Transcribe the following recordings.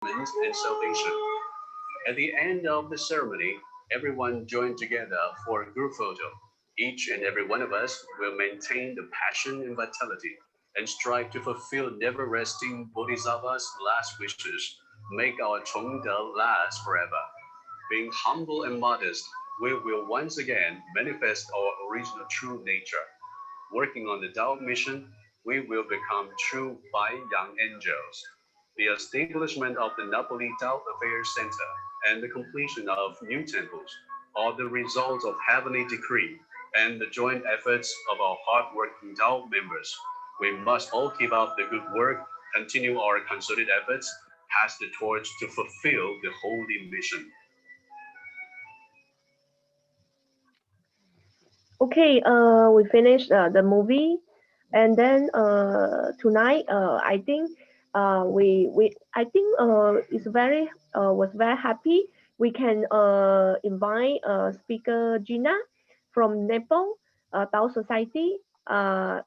and salvation. At the end of the ceremony, everyone joined together for a group photo. Each and every one of us will maintain the passion and vitality and strive to fulfill never-resting Bodhisattva's last wishes, make our Chongde last forever. Being humble and modest, we will once again manifest our original true nature. Working on the Tao mission, we will become true Bai Yang angels. The establishment of the Napoli Tao Affairs Center and the completion of new temples are the results of heavenly decree and the joint efforts of our hardworking Tao members. We must all keep up the good work, continue our concerted efforts, pass the torch to fulfill the holy mission. Okay, we finished the movie, and then tonight, I think we I think it's very was very happy. We can invite speaker Jina from Nepal, Tao Society, Tao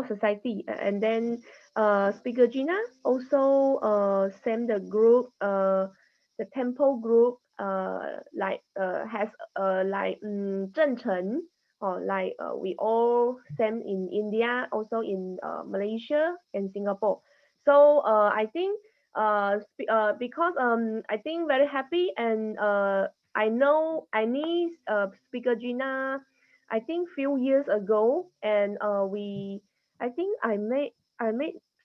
Society, and then speaker Jina also send the group the temple group has like Zhen Chen or like we all same in India, also in Malaysia and Singapore. So I think because I think very happy and I know I need speaker Gina. I think few years ago and we I think I made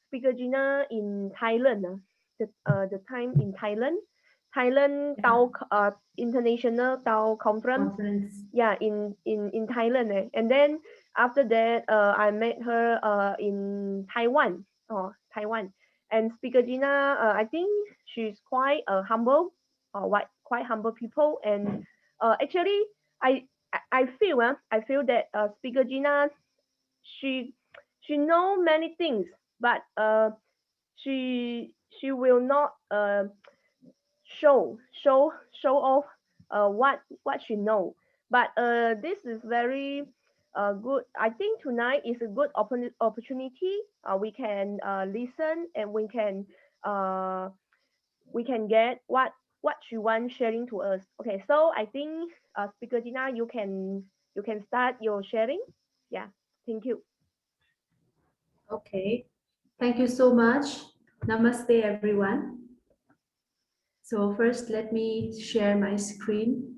speaker Gina in Thailand. The time in Thailand Yeah, Tao International Tao Conference. conference. Yeah, in Thailand. And then after that, I met her in Taiwan. Taiwan. And Speaker Gina, I think she's quite humble, quite humble people. And actually, I I feel that Speaker Gina, she she know many things, but she will not show off what she know. But this is very good. I think tonight is a good opportunity. We can listen and uh, we can get what she wants sharing to us. Okay, so I think speaker Gina, you can start your sharing. Yeah, thank you. Okay. Thank you so much. Namaste, everyone. So first, let me share my screen.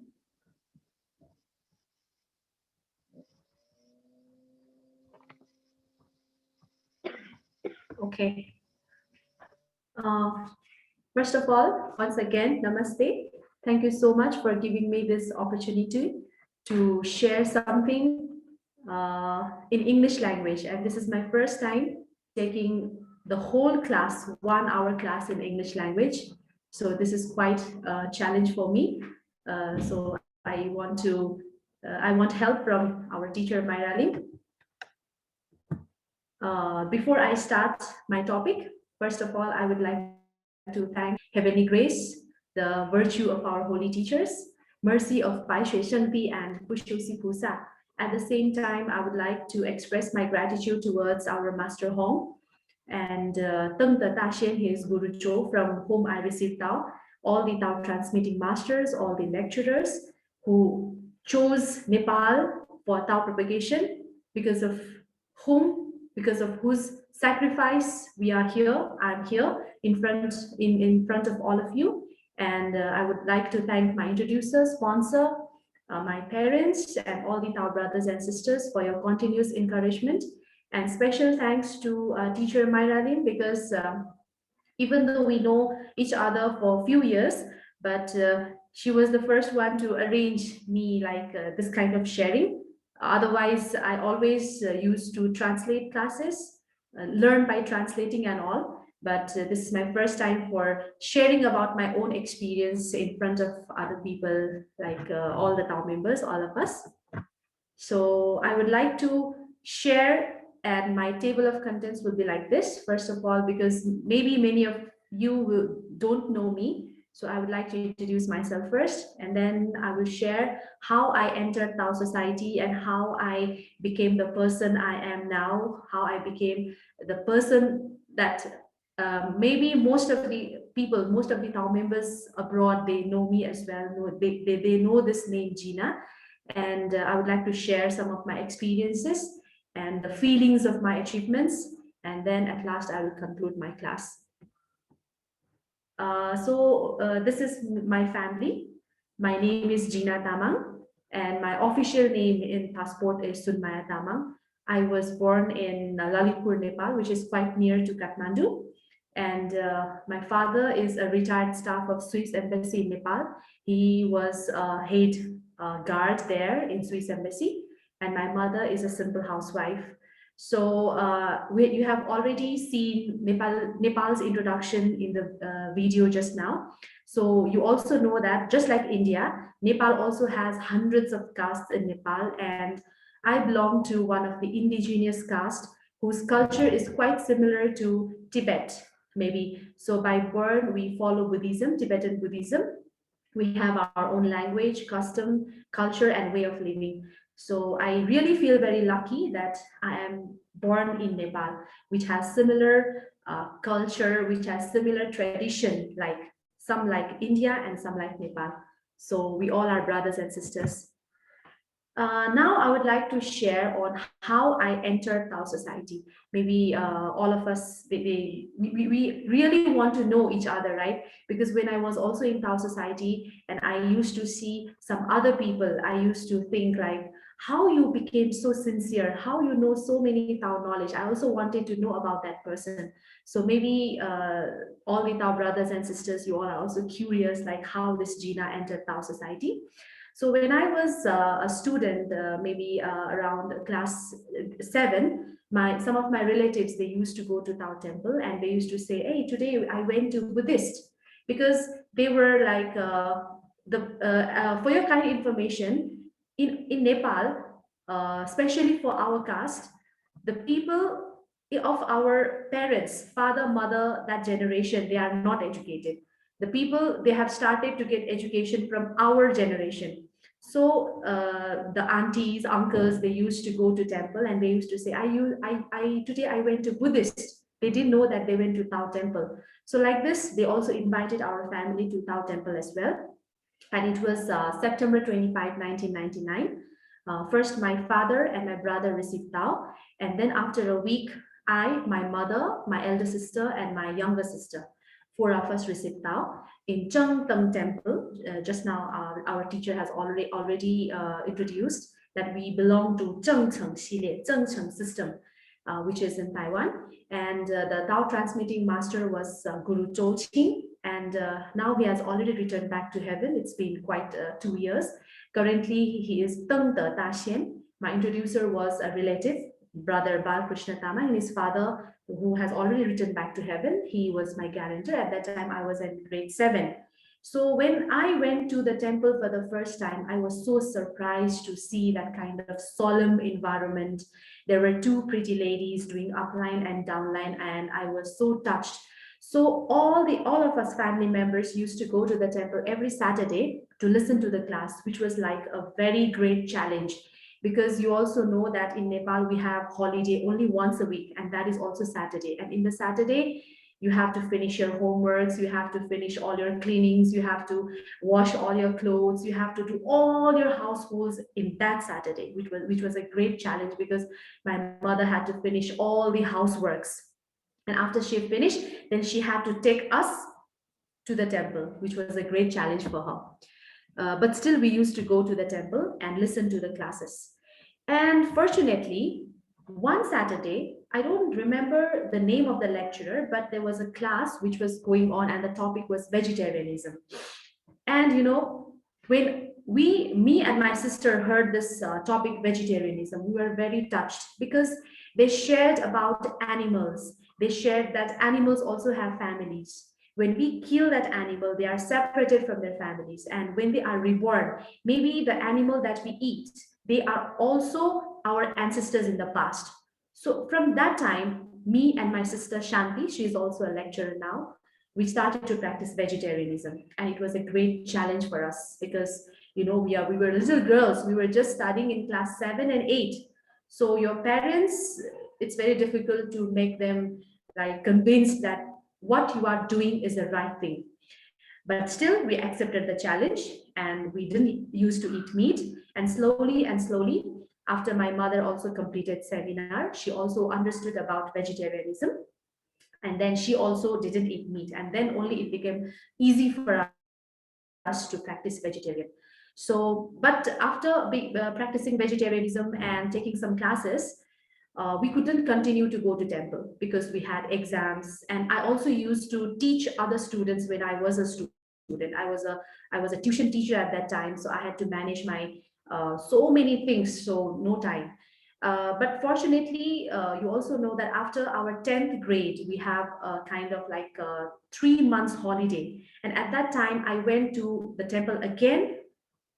Okay. Uh, First of all, once again, namaste. Thank you so much for giving me this opportunity to share something in English language. And this is my first time taking the whole class, 1 hour class in English language. So this is quite a challenge for me. So I want help from our teacher Myra Lim. Before I start my topic, first of all, I would like to thank Heavenly Grace, the virtue of our holy teachers, mercy of Pai Shui Shenpi and Pushusi Pusa. At the same time, I would like to express my gratitude towards our Master Hong and Teng Te Ta Shen, his Guru Cho, from whom I received Tao, all the Tao transmitting masters, all the lecturers who chose Nepal for Tao propagation, because of whose sacrifice we are here. I'm here in front of all of you. And I would like to thank my introducer, sponsor, my parents, and all the Tao brothers and sisters for your continuous encouragement. And special thanks to teacher Myra Lim, because even though we know each other for a few years, but she was the first one to arrange me like this kind of sharing. Otherwise, I always used to translate classes, learn by translating and all. But this is my first time for sharing about my own experience in front of other people, like all the Tao members, all of us. So I would like to share, and my table of contents will be like this. First of all, because maybe many of don't know me, so I would like to introduce myself first, and then I will share how I entered Tao Society and how I became the person I am now, how I became the person that maybe most of the people, most of the Tao members abroad, they know me as well. They know this name Jina, and I would like to share some of my experiences and the feelings of my achievements, and then at last I will conclude my class. This is my family. My name is Jina Tamang, and my official name in passport is Sunmaya Tamang. I was born in Lalitpur, Nepal, which is quite near to Kathmandu. And my father is a retired staff of Swiss Embassy in Nepal. He was a head guard there in Swiss Embassy. And my mother is a simple housewife. So you have already seen Nepal's introduction in the video just now. So you also know that just like India, Nepal also has hundreds of castes in Nepal, and I belong to one of the indigenous caste whose culture is quite similar to Tibet, maybe. So by birth, we follow Buddhism, Tibetan Buddhism. We have our own language, custom, culture, and way of living. So I really feel very lucky that I am born in Nepal, which has similar culture, which has similar tradition, like some like India and some like Nepal. So we all are brothers and sisters. Now I would like to share on how I entered Tao society. Maybe all of us, we really want to know each other, right? Because when I was also in Tao society and I used to see some other people, I used to think like, how you became so sincere, how you know so many Tao knowledge. I also wanted to know about that person. So maybe all the Tao brothers and sisters, you all are also curious like how this Jina entered Tao society. So when I was a student, maybe around class 7, some of my relatives, they used to go to Tao temple and they used to say, hey, today I went to Buddhist, because they were like, for your kind of information, in Nepal, especially for our caste, the people of our parents, father, mother, that generation, they are not educated. The people, they have started to get education from our generation. So the aunties, uncles, they used to go to temple and they used to say, today I went to Buddhist. They didn't know that they went to Tao temple. So like this, they also invited our family to Tao temple as well. And it was September 25, 1999. First, my father and my brother received Tao. And then after a week, I, my mother, my elder sister, and my younger sister, four of us received Tao in Cheng Teng Temple. Just now, our teacher has already introduced that we belong to Zheng Cheng Xile, Zheng Cheng system, which is in Taiwan. And the Tao transmitting master was Guru Zhou Qing. And now he has already returned back to heaven. It's been quite 2 years. Currently, he is Teng De Ta Xian. My introducer was a relative, brother Balkrishna Tama, and his father, who has already returned back to heaven. He was my guarantor. At that time, I was in grade 7. So when I went to the temple for the first time, I was so surprised to see that kind of solemn environment. There were 2 pretty ladies doing upline and downline, and I was so touched. So all of us family members used to go to the temple every Saturday to listen to the class, which was like a very great challenge, because you also know that in Nepal we have holiday only once a week, and that is also Saturday. And in the Saturday, you have to finish your homeworks, you have to finish all your cleanings, you have to wash all your clothes, you have to do all your households in that Saturday, which was a great challenge, because my mother had to finish all the houseworks. And after she finished, then she had to take us to the temple, which was a great challenge for her. But still, we used to go to the temple and listen to the classes. And fortunately, one Saturday, I don't remember the name of the lecturer, but there was a class which was going on, and the topic was vegetarianism. And you know, when me and my sister heard this topic, vegetarianism, we were very touched, because they shared about animals. They shared that animals also have families. When we kill that animal, they are separated from their families. And when they are reborn, maybe the animal that we eat, they are also our ancestors in the past. So from that time, me and my sister Shanti, she is also a lecturer now, we started to practice vegetarianism. And it was a great challenge for us, because you know, we were little girls, we were just studying in class 7 and 8. So your parents, it's very difficult to make them like convinced that what you are doing is the right thing. But still, we accepted the challenge and we didn't used to eat meat. And slowly, after my mother also completed seminar, she also understood about vegetarianism. And then she also didn't eat meat. And then only it became easy for us to practice vegetarian. So, but after practicing vegetarianism and taking some classes, we couldn't continue to go to temple because we had exams, and I also used to teach other students when I was a student. I was a tuition teacher at that time, so I had to manage my so many things, so no time. But fortunately, you also know that after our 10th grade, we have a kind of like a 3 months holiday. And at that time, I went to the temple again,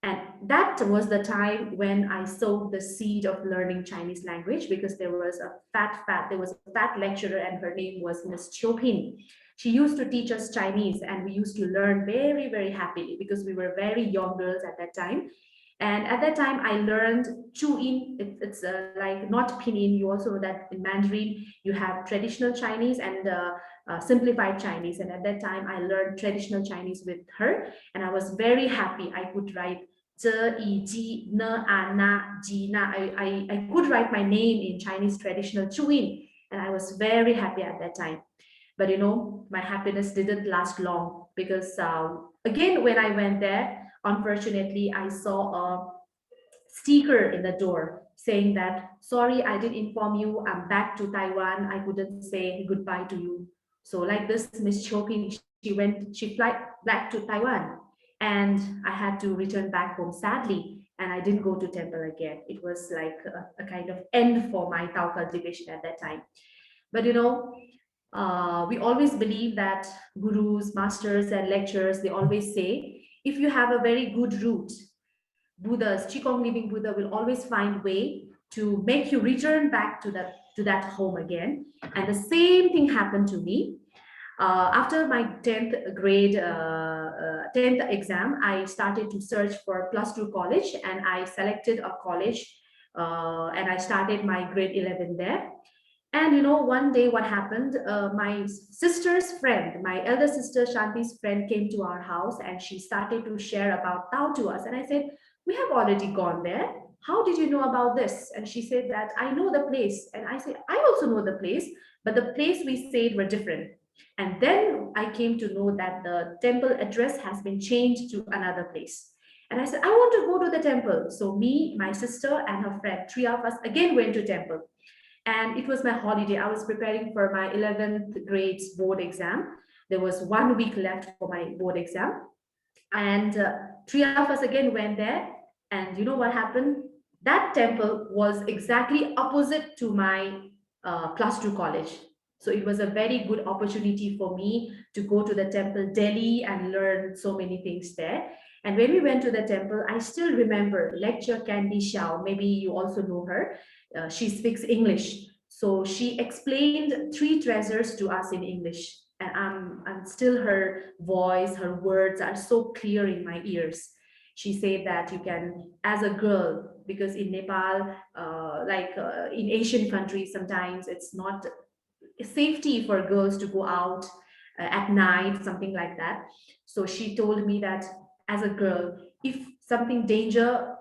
and that was the time when I sowed the seed of learning Chinese language, because there was a fat lecturer, and her name was Miss Chopin. She used to teach us Chinese, and we used to learn very, very happily because we were very young girls at that time. And at that time, I learned Chuyin. It's like not Pinyin. You also know that in Mandarin, you have traditional Chinese and simplified Chinese. And at that time, I learned traditional Chinese with her. And I was very happy. I could write Zhe, Yi, Ji, Ne, A, Na, Ji, Na. I could write my name in Chinese traditional Chuyin. And I was very happy at that time. But my happiness didn't last long, because again, when I went there, unfortunately, I saw a sticker in the door saying that, sorry, I didn't inform you, I'm back to Taiwan. I couldn't say goodbye to you. So like this, Miss Chopin, she flight back to Taiwan, and I had to return back home sadly. And I didn't go to temple again. It was like a kind of end for my Tao cultivation at that time. But we always believe that gurus, masters, and lecturers, they always say, if you have a very good root, Buddhas, Qigong living Buddha will always find way to make you return back to that home again. And the same thing happened to me. After my 10th grade, 10th exam, I started to search for plus two college, and I selected a college, and I started my grade 11 there. And one day what happened, my sister's friend, my elder sister Shanti's friend, came to our house, and she started to share about Tao to us. And I said, we have already gone there. How did you know about this? And she said that I know the place. And I said, I also know the place, but the place we stayed were different. And then I came to know that the temple address has been changed to another place. And I said, I want to go to the temple. So me, my sister, and her friend, three of us again went to temple. And it was my holiday. I was preparing for my 11th grade's board exam. There was 1 week left for my board exam. And three of us again went there. And you know what happened? That temple was exactly opposite to my plus two college. So it was a very good opportunity for me to go to the temple Delhi and learn so many things there. And when we went to the temple, I still remember lecturer Candy Xiao. Maybe you also know her. She speaks English. So she explained three treasures to us in English. And I'm still, her voice, her words are so clear in my ears. She said that you can, as a girl, because in Nepal, in Asian countries, sometimes it's not safety for girls to go out at night, something like that. So she told me that as a girl, if something danger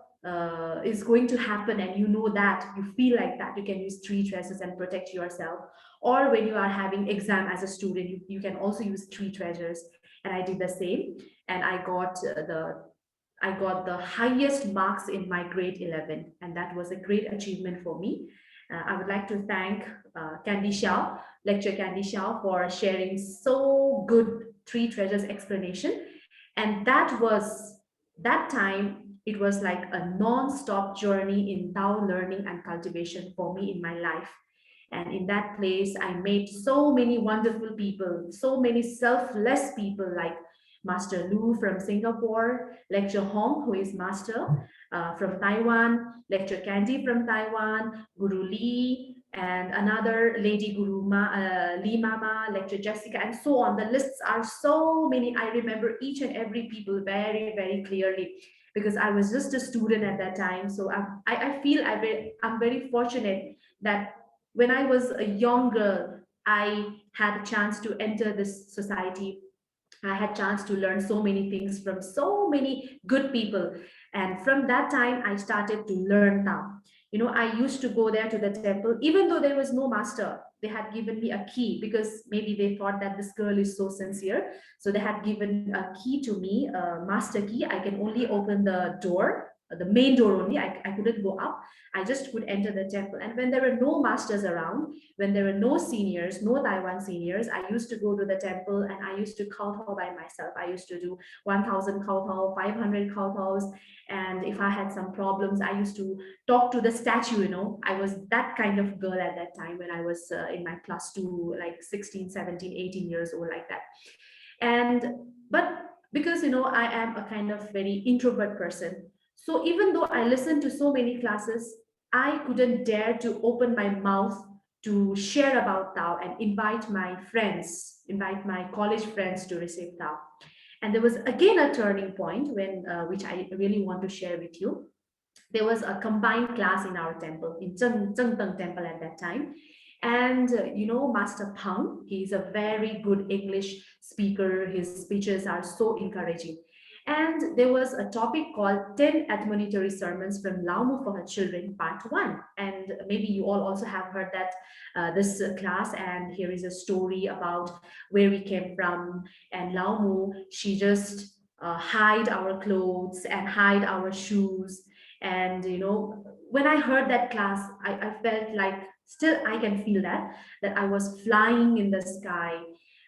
is going to happen, and you know that, you feel like that, you can use three treasures and protect yourself. Or when you are having exam as a student, you can also use three treasures. And I did the same, and I got the highest marks in my grade 11, and that was a great achievement for me. I would like to thank Candy Xiao, lecturer Candy Xiao, for sharing so good three treasures explanation. And that time, it was like a non-stop journey in Tao learning and cultivation for me in my life. And in that place, I met so many wonderful people, so many selfless people, like Master Lu from Singapore, Lecturer Hong, who is Master from Taiwan, Lecturer Candy from Taiwan, Guru Lee, and another lady Guru Lee Mama, Lecturer Jessica, and so on. The lists are so many. I remember each and every people very, very clearly, because I was just a student at that time. So I feel I'm very fortunate that when I was a young girl, I had a chance to enter this society, I had chance to learn so many things from so many good people. And from that time, I started to learn Tao. I used to go there to the temple, even though there was no master. They had given me a key because maybe they thought that this girl is so sincere. So they had given a key to me, a master key. I can only open the door, the main door only. I couldn't go up. I just could enter the temple. And when there were no masters around, when there were no seniors, no Taiwan seniors, I used to go to the temple and I used to kowtow by myself. I used to do 1,000 kowtow, 500 kowtows. And if I had some problems, I used to talk to the statue. I was that kind of girl at that time when I was in my plus two, like 16, 17, 18 years old, like that. And but because I am a kind of very introvert person, so even though I listened to so many classes, I couldn't dare to open my mouth to share about Tao and invite my college friends to receive Tao. And there was again a turning point when which I really want to share with you. There was a combined class in our temple, in Zhengteng temple at that time. And Master Pang, he's a very good English speaker. His speeches are so encouraging. And there was a topic called 10 admonitory sermons from Laumu for her children, part one. And maybe you all also have heard that this class. And here is a story about where we came from. And Laumu, she just hide our clothes and hide our shoes. And when I heard that class, I felt like still I can feel that I was flying in the sky.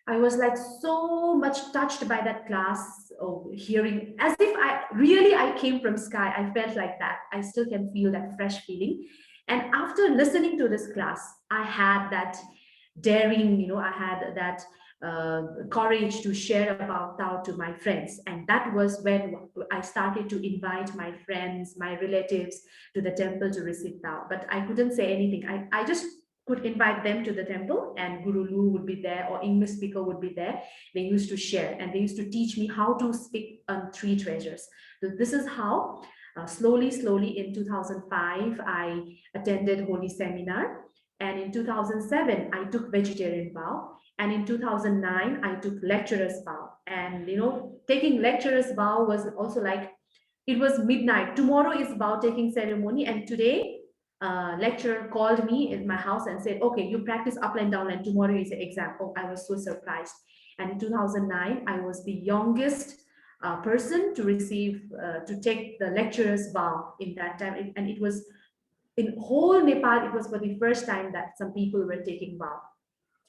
I was like so much touched by that class, hearing as if I came from sky. I felt like that. I still can feel that fresh feeling. And after listening to this class, I had that daring, I had that courage to share about Tao to my friends. And that was when I started to invite my friends, my relatives to the temple to receive Tao. But I couldn't say anything. I just could invite them to the temple, and Guru Lu would be there or English speaker would be there. They used to share and they used to teach me how to speak on three treasures. So this is how slowly in 2005, I attended Holy Seminar. And in 2007, I took vegetarian vow. And in 2009, I took lecturer's vow. And, taking lecturer's vow was also like, it was midnight. Tomorrow is vow taking ceremony. And today, lecturer called me in my house and said, okay, you practice up and down and tomorrow is the exam. Oh, I was so surprised. And in 2009, I was the youngest person to to take the lecturer's vow in that time. And it was in whole Nepal, it was for the first time that some people were taking vow.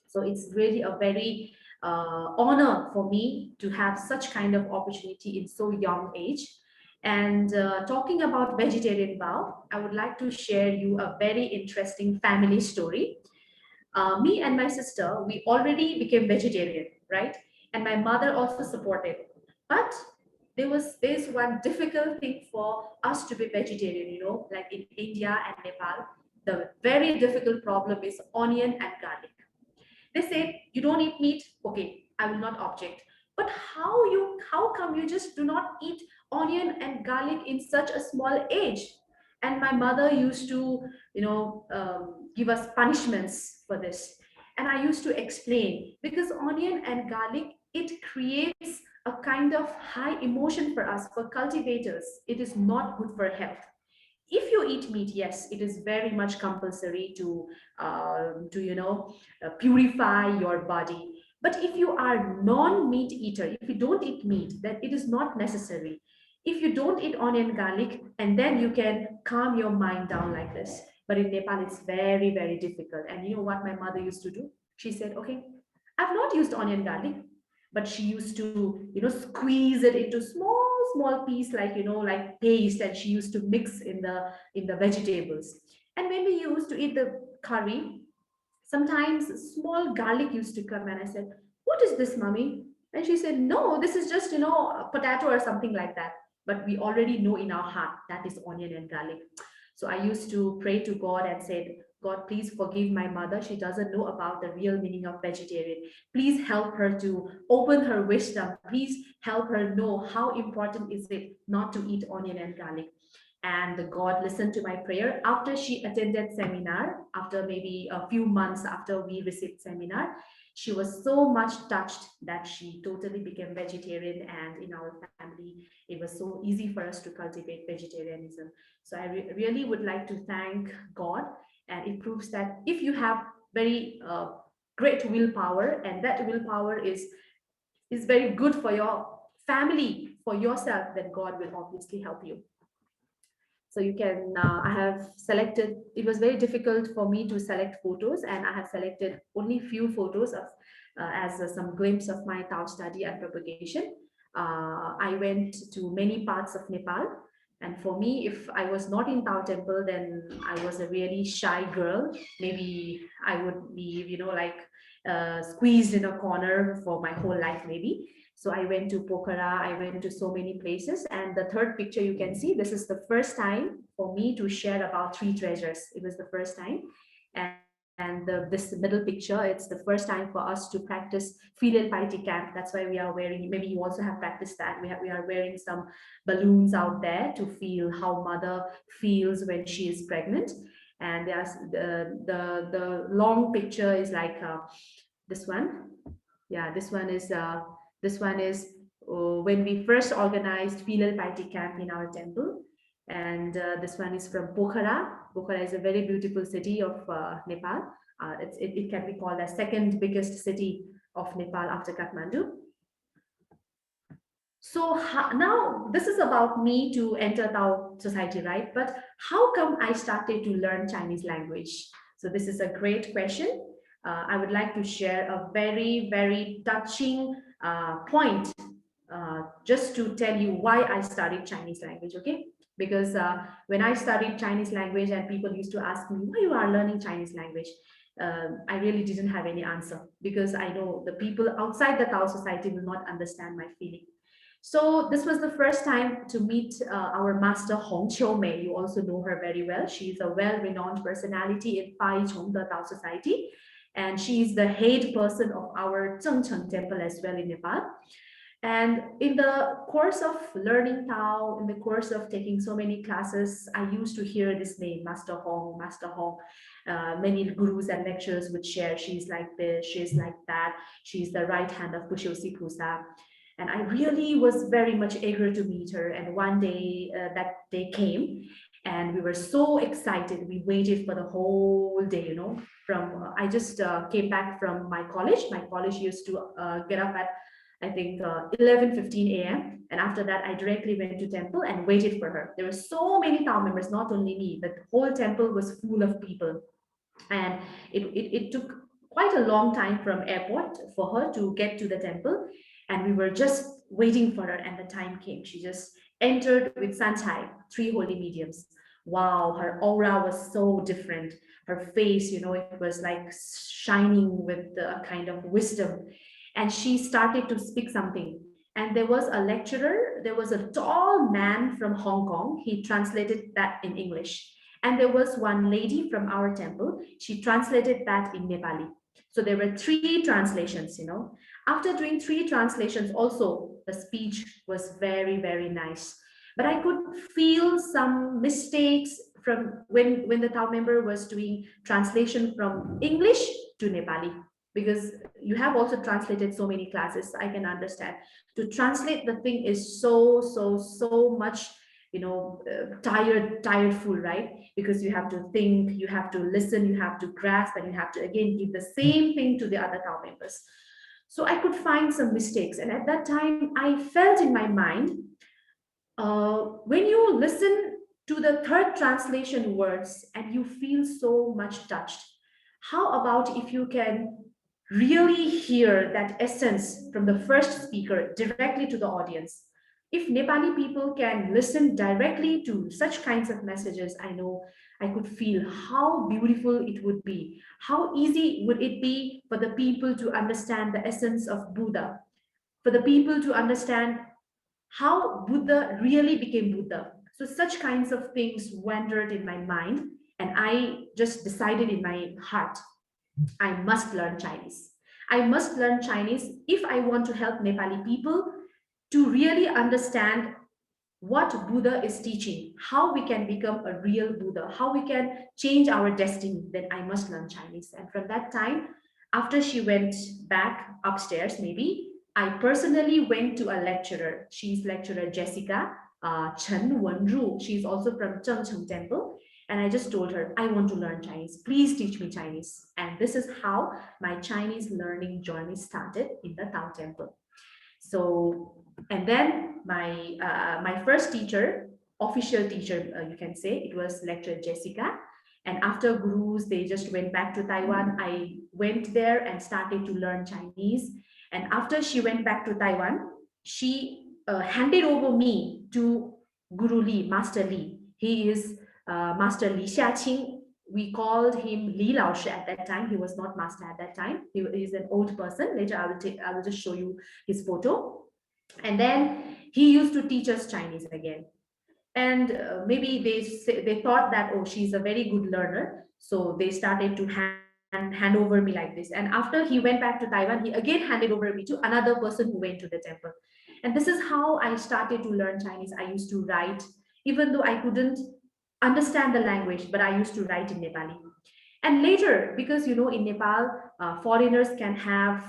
So it's really a very honor for me to have such kind of opportunity in so young age. And talking about vegetarian vow, I would like to share you a very interesting family story. Me and my sister, we already became vegetarian, right? And my mother also supported. But there's one difficult thing for us to be vegetarian, like in India and Nepal. The very difficult problem is onion and garlic. They said, you don't eat meat, okay, I will not object. But how come you just do not eat onion and garlic in such a small age? And my mother used to, give us punishments for this. And I used to explain, because onion and garlic, it creates a kind of high emotion for us, for cultivators. It is not good for health. If you eat meat, yes, it is very much compulsory to purify your body. But if you are non-meat eater, if you don't eat meat, then it is not necessary. If you don't eat onion garlic, and then you can calm your mind down like this. But in Nepal, it's very, very difficult. And you know what my mother used to do? She said, okay, I've not used onion garlic, but she used to, squeeze it into small piece, like, like paste, and she used to mix in the vegetables. And when we used to eat the curry, sometimes small garlic used to come, and I said, what is this, mommy? And she said, no, this is just, a potato or something like that. But we already know in our heart that is onion and garlic. So I used to pray to God and said, God, please forgive my mother. She doesn't know about the real meaning of vegetarian. Please help her to open her wisdom. Please help her know how important is it not to eat onion and garlic. And God listened to my prayer. After she attended seminar, after maybe a few months after we received seminar, She was so much touched that she totally became vegetarian, and in our family, it was so easy for us to cultivate vegetarianism. So I really would like to thank God, and it proves that if you have very great willpower, and that willpower is very good for your family, for yourself, then God will obviously help you. So you can, I have selected, it was very difficult for me to select photos, and I have selected only few photos of as some glimpse of my Tao study and propagation. I went to many parts of Nepal, and for me, if I was not in Tao temple, then I was a really shy girl. Maybe I would be, like squeezed in a corner for my whole life, maybe. So I went to Pokhara, I went to so many places. And the third picture you can see, this is the first time for me to share about three treasures. It was the first time. And this middle picture, it's the first time for us to practice filial piety camp. That's why we are wearing, maybe you also have practiced that. We are wearing some balloons out there to feel how mother feels when she is pregnant. And there's the long picture is like this one. Yeah, this one is when we first organized filial piety camp in our temple. And this one is from Pokhara. Pokhara is a very beautiful city of Nepal. It can be called the second biggest city of Nepal after Kathmandu. So now this is about me to enter Tao society, right? But how come I started to learn Chinese language? So this is a great question. I would like to share a very, very touching point just to tell you why I studied Chinese language, okay? Because when I studied Chinese language and people used to ask me, why you are learning Chinese language? I really didn't have any answer, because I know the people outside the Tao society will not understand my feeling. So this was the first time to meet our master Hong Chiu Mei. You also know her very well. She is a well-renowned personality in Pai Chong, the Tao society. And she is the head person of our Chengcheng temple as well in Nepal. And in the course of learning Tao, in the course of taking so many classes, I used to hear this name, Master Hong, Master Hong. Many gurus and lecturers would share, she's like this, she's like that, she's the right hand of Pushosi Pusa. And I really was very much eager to meet her. And one day, that day came, and we were so excited. We waited for the whole day, from I just came back from my college. My college used to get up at, I think, 11:15 a.m. And after that, I directly went to temple and waited for her. There were so many Tao members, not only me, but the whole temple was full of people. And it took quite a long time from airport for her to get to the temple. And we were just waiting for her, and the time came. She just entered with Sanchai, three holy mediums. Wow, her aura was so different. Her face, it was like shining with a kind of wisdom. And she started to speak something. And there was a lecturer, there was a tall man from Hong Kong. He translated that in English. And there was one lady from our temple. She translated that in Nepali. So there were three translations. After doing three translations, also the speech was very, very nice. But I could feel some mistakes from when the Tao member was doing translation from English to Nepali, because you have also translated so many classes. I can understand. To translate the thing is so much, tiredful, right? Because you have to think, you have to listen, you have to grasp, and you have to again give the same thing to the other Tao members. So I could find some mistakes. And at that time, I felt in my mind, when you listen to the third translation words and you feel so much touched, how about if you can really hear that essence from the first speaker directly to the audience? If Nepali people can listen directly to such kinds of messages, I know I could feel how beautiful it would be. How easy would it be for the people to understand the essence of Buddha, for the people to understand how Buddha really became Buddha. So such kinds of things wandered in my mind, and I just decided in my heart, I must learn Chinese. I must learn Chinese if I want to help Nepali people to really understand what Buddha is teaching, how we can become a real Buddha, how we can change our destiny. Then I must learn Chinese. And from that time, After she went back upstairs, maybe, I personally went to a lecturer. She's lecturer Jessica Chen Wenru. She's also from Chengcheng Temple. And I just told her, I want to learn Chinese. Please teach me Chinese. And this is how my Chinese learning journey started in the Tao Temple. So, and then my first teacher, official teacher, you can say, it was lecturer Jessica. And after gurus, they just went back to Taiwan. I went there and started to learn Chinese. And after she went back to Taiwan, she handed over me to Guru Li, Master Li. He is Master Li Xiaqing. We called him Li Lao Shi at that time. He was not master at that time. He is an old person. Later, I will just show you his photo. And then he used to teach us Chinese again. And maybe they thought that, oh, she's a very good learner, so they started to hand over me like this. And after he went back to Taiwan, he again handed over me to another person who went to the temple. And this is how I started to learn Chinese. I used to write, even though I couldn't understand the language, but I used to write in Nepali. And later, because in Nepal, foreigners can have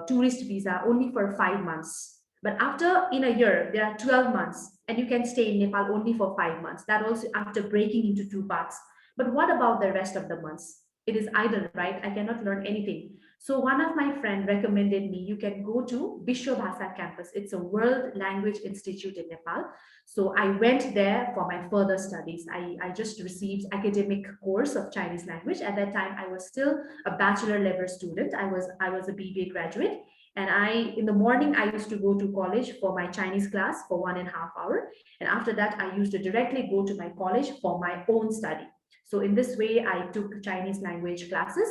tourist visa only for 5 months. But after in a year, there are 12 months, and you can stay in Nepal only for 5 months. That also after breaking into two parts. But what about the rest of the months? It is idle, right? I cannot learn anything. So one of my friends recommended me, you can go to Vishwabhasa campus. It's a World Language Institute in Nepal. So I went there for my further studies. I just received academic course of Chinese language. At that time, I was still a bachelor level student. I was a BBA graduate. And in the morning, I used to go to college for my Chinese class for 1.5 hours. And after that, I used to directly go to my college for my own study. So in this way, I took Chinese language classes.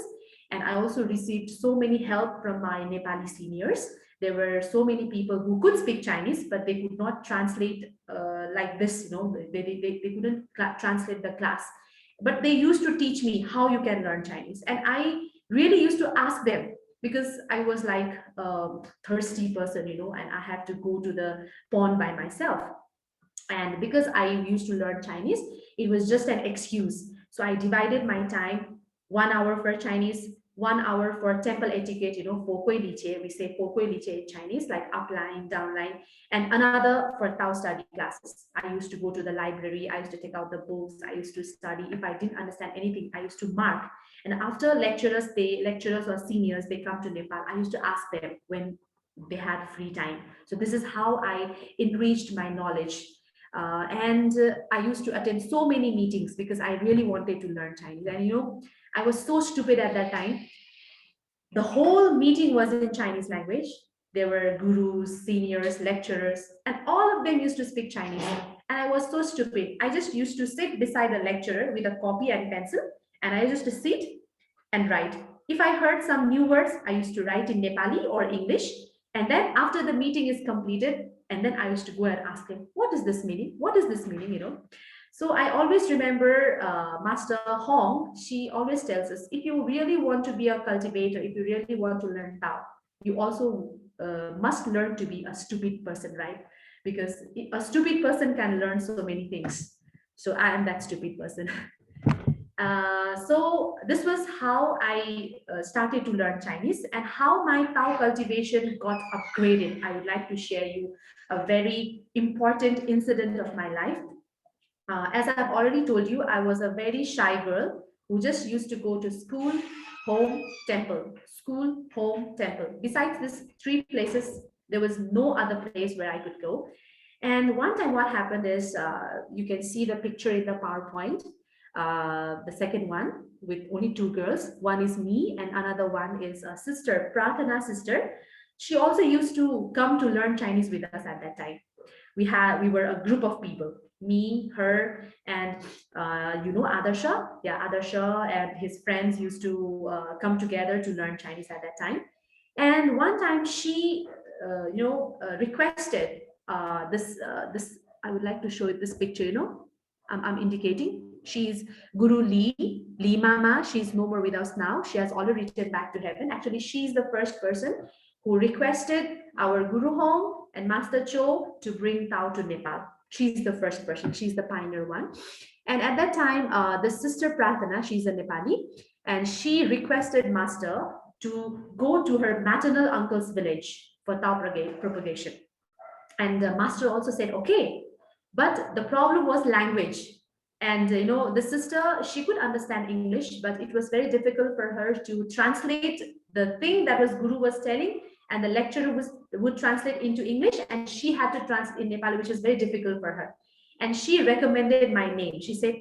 And I also received so many help from my Nepali seniors. There were so many people who could speak Chinese, but they could not translate like this, they couldn't translate the class. But they used to teach me how you can learn Chinese. And I really used to ask them, because I was like a thirsty person, and I had to go to the pond by myself. And because I used to learn Chinese, it was just an excuse. So I divided my time, 1 hour for Chinese, 1 hour for temple etiquette, fokui liche, we say fokui liche in Chinese, like upline, downline, and another for Tao study classes. I used to go to the library, I used to take out the books, I used to study. If I didn't understand anything, I used to mark. And after lecturers or seniors, they come to Nepal, I used to ask them when they had free time. So this is how I enriched my knowledge. And I used to attend so many meetings because I really wanted to learn Chinese. And I was so stupid at that time. The whole meeting was in Chinese language. There were gurus, seniors, lecturers, and all of them used to speak Chinese. And I was so stupid. I just used to sit beside the lecturer with a copy and pencil, and I used to sit and write. If I heard some new words, I used to write in Nepali or English. And then after the meeting is completed, and then I used to go and ask him, what is this meaning? What is this meaning? So I always remember Master Hong, she always tells us, if you really want to be a cultivator, if you really want to learn Tao, you also must learn to be a stupid person, right? Because a stupid person can learn so many things. So I am that stupid person. So this was how I started to learn Chinese, and how my Tao cultivation got upgraded. I would like to share you a very important incident of my life. As I've already told you, I was a very shy girl who just used to go to school, home, temple, school, home, temple. Besides these three places, there was no other place where I could go. And one time what happened is, you can see the picture in the PowerPoint, the second one with only two girls. One is me and another one is a sister, Prathana sister. She also used to come to learn Chinese with us at that time. We were a group of people, me, her, and Adarsha. Yeah, Adarsha and his friends used to come together to learn Chinese at that time. And one time she requested this. I would like to show it, this picture. I'm indicating she's Guru Li Mama. She's no more with us now. She has already returned back to heaven. Actually, she's the first person who requested our Guru Hong and Master Cho to bring Tao to Nepal. She's the first person. She's the pioneer one. And at that time, the sister Prathana, she's a Nepali, and she requested Master to go to her maternal uncle's village for Tao propagation. And the master also said, okay, but the problem was language. And the sister, she could understand English, but it was very difficult for her to translate the thing that was Guru was telling, and the lecturer would translate into English, and she had to translate in Nepali, which is very difficult for her. And she recommended my name. She said,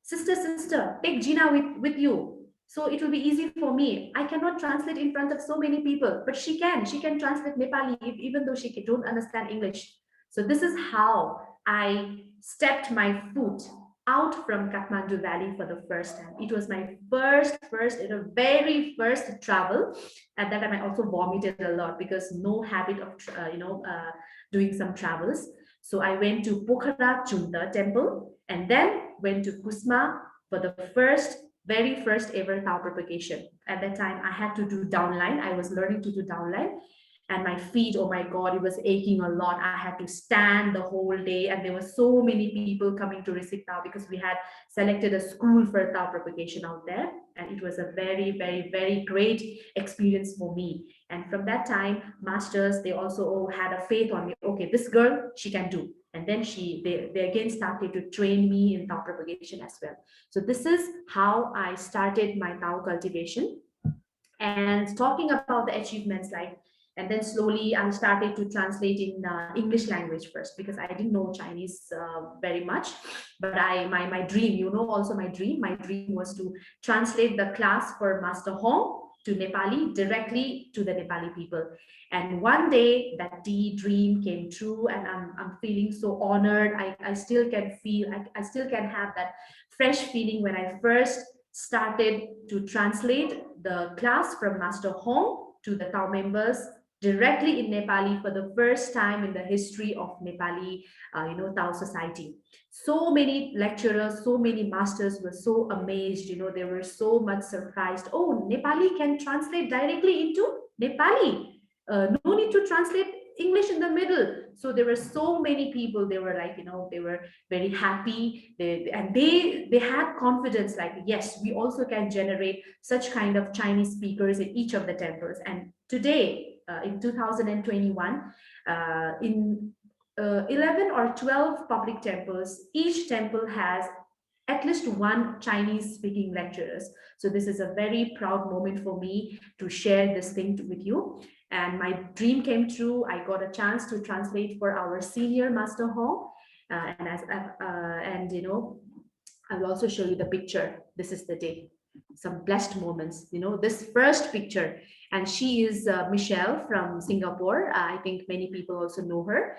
sister, take Jina with you. So it will be easy for me. I cannot translate in front of so many people, but she can. She can translate Nepali, even though she don't understand English. So this is how I stepped my foot out from Kathmandu Valley for the first time. It was my very first travel. At that time, I also vomited a lot because no habit of, doing some travels. So I went to Pokhara Chunda temple and then went to Kusma for the very first ever Tao propagation. At that time, I had to do downline. I was learning to do downline. And my feet, oh my God, it was aching a lot. I had to stand the whole day. And there were so many people coming to receive Tao because we had selected a school for Tao propagation out there. And it was a very, very, very great experience for me. And from that time, masters, they also had a faith on me. Okay, this girl, she can do. And then they again started to train me in Tao propagation as well. So this is how I started my Tao cultivation. And talking about the achievements, and then slowly I started to translate in English language first, because I didn't know Chinese very much. But my dream, also my dream was to translate the class for Master Hong to Nepali directly to the Nepali people. And one day that dream came true, and I'm feeling so honored. I still can feel, I still can have that fresh feeling when I first started to translate the class from Master Hong to the Tao members directly in Nepali for the first time in the history of Nepali, Tao society. So many lecturers, so many masters were so amazed, they were so much surprised. Oh, Nepali can translate directly into Nepali. No need to translate English in the middle. So there were so many people, they were like, they were very happy. They had confidence, like, yes, we also can generate such kind of Chinese speakers in each of the temples. And today, in 2021, in 11 or 12 public temples, each temple has at least one Chinese speaking lecturers. So this is a very proud moment for me to share this thing with you. And my dream came true. I got a chance to translate for our senior Master Hong. I will also show you the picture. This is the day, some blessed moments, this first picture. And she is Michelle from Singapore. I think many people also know her.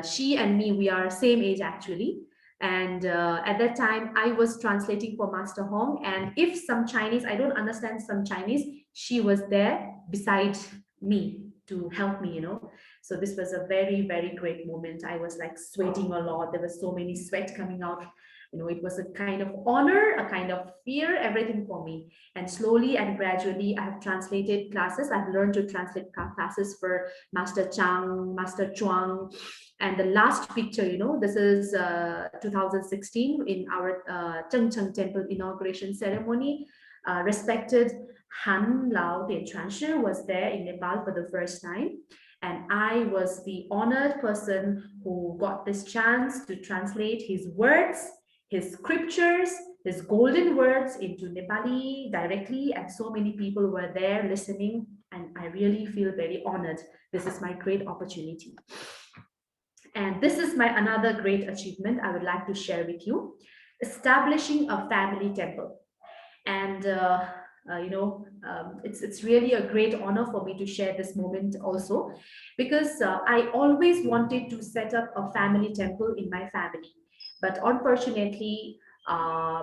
She and me, we are same age actually. And at that time, I was translating for Master Hong. And if some Chinese, I don't understand some Chinese, she was there beside me to help me, So this was a very, very great moment. I was like sweating a lot. There was so many sweat coming out. It was a kind of honor, a kind of fear, everything for me. And slowly and gradually, I have translated classes. I've learned to translate classes for Master Chang, Master Chuang. And the last picture, this is 2016 in our Chengcheng Temple inauguration ceremony. Respected Han Lao Dian Chuanshi was there in Nepal for the first time. And I was the honored person who got this chance to translate his words, his scriptures, his golden words into Nepali directly. And so many people were there listening. And I really feel very honored. This is my great opportunity. And this is my another great achievement I would like to share with you, establishing a family temple. And it's really a great honor for me to share this moment also, because I always wanted to set up a family temple in my family. But unfortunately,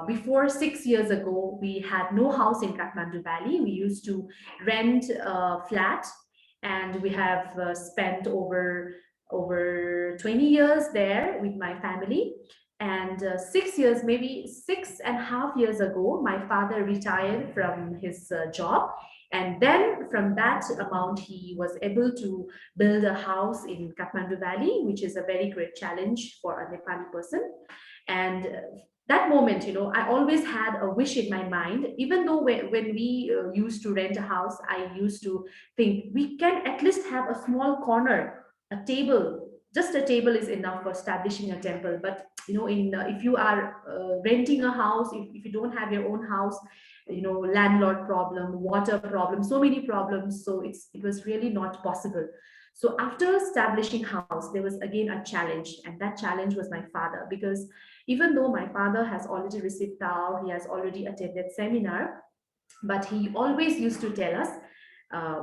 before 6 years ago, we had no house in Kathmandu Valley. We used to rent a flat, and we have spent over 20 years there with my family. And 6 years, maybe 6.5 years ago, my father retired from his job. And then from that amount, he was able to build a house in Kathmandu Valley, which is a very great challenge for a Nepali person. And that moment, I always had a wish in my mind. Even though when we used to rent a house, I used to think we can at least have a small corner, a table. Just a table is enough for establishing a temple. But in if you are renting a house, if you don't have your own house, landlord problem, water problem, so many problems. So it was really not possible. So after establishing house, there was again a challenge, and that challenge was my father. Because even though my father has already received Tao, he has already attended seminar, but he always used to tell us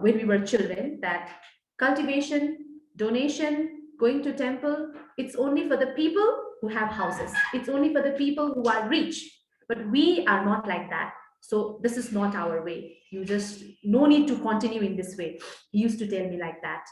when we were children that cultivation, donation, going to temple, it's only for the people who have houses. It's only for the people who are rich. But we are not like that. So this is not our way. You just no need to continue in this way. He used to tell me like that.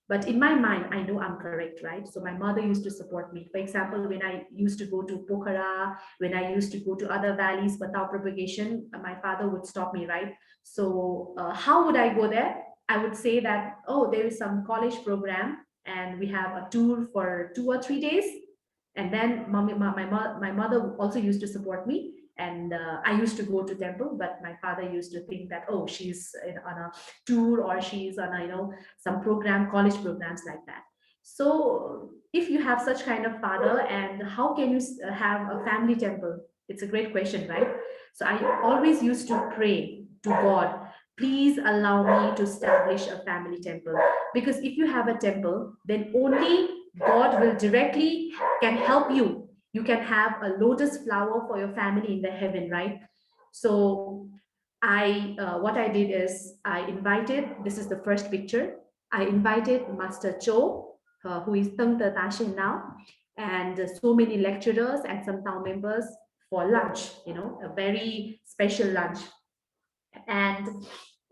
But in my mind, I know I'm correct, right? So my mother used to support me. For example, when I used to go to Pokhara, when I used to go to other valleys for Tao propagation, my father would stop me, right? So how would I go there? I would say that, oh, there is some college program and we have a tour for 2 or 3 days. And then my mother also used to support me. And I used to go to temple, but my father used to think that, oh, she's on a tour, or she's on a, some program, college programs like that. So if you have such kind of father, and how can you have a family temple? It's a great question, right? So I always used to pray to God, please allow me to establish a family temple. Because if you have a temple, then only God will directly can help you. You can have a lotus flower for your family in the heaven, right? So what I did is I invited, this is the first picture, I invited Master Cho, who is Teng Te Tashin now, and so many lecturers and some town members for lunch, a very special lunch. And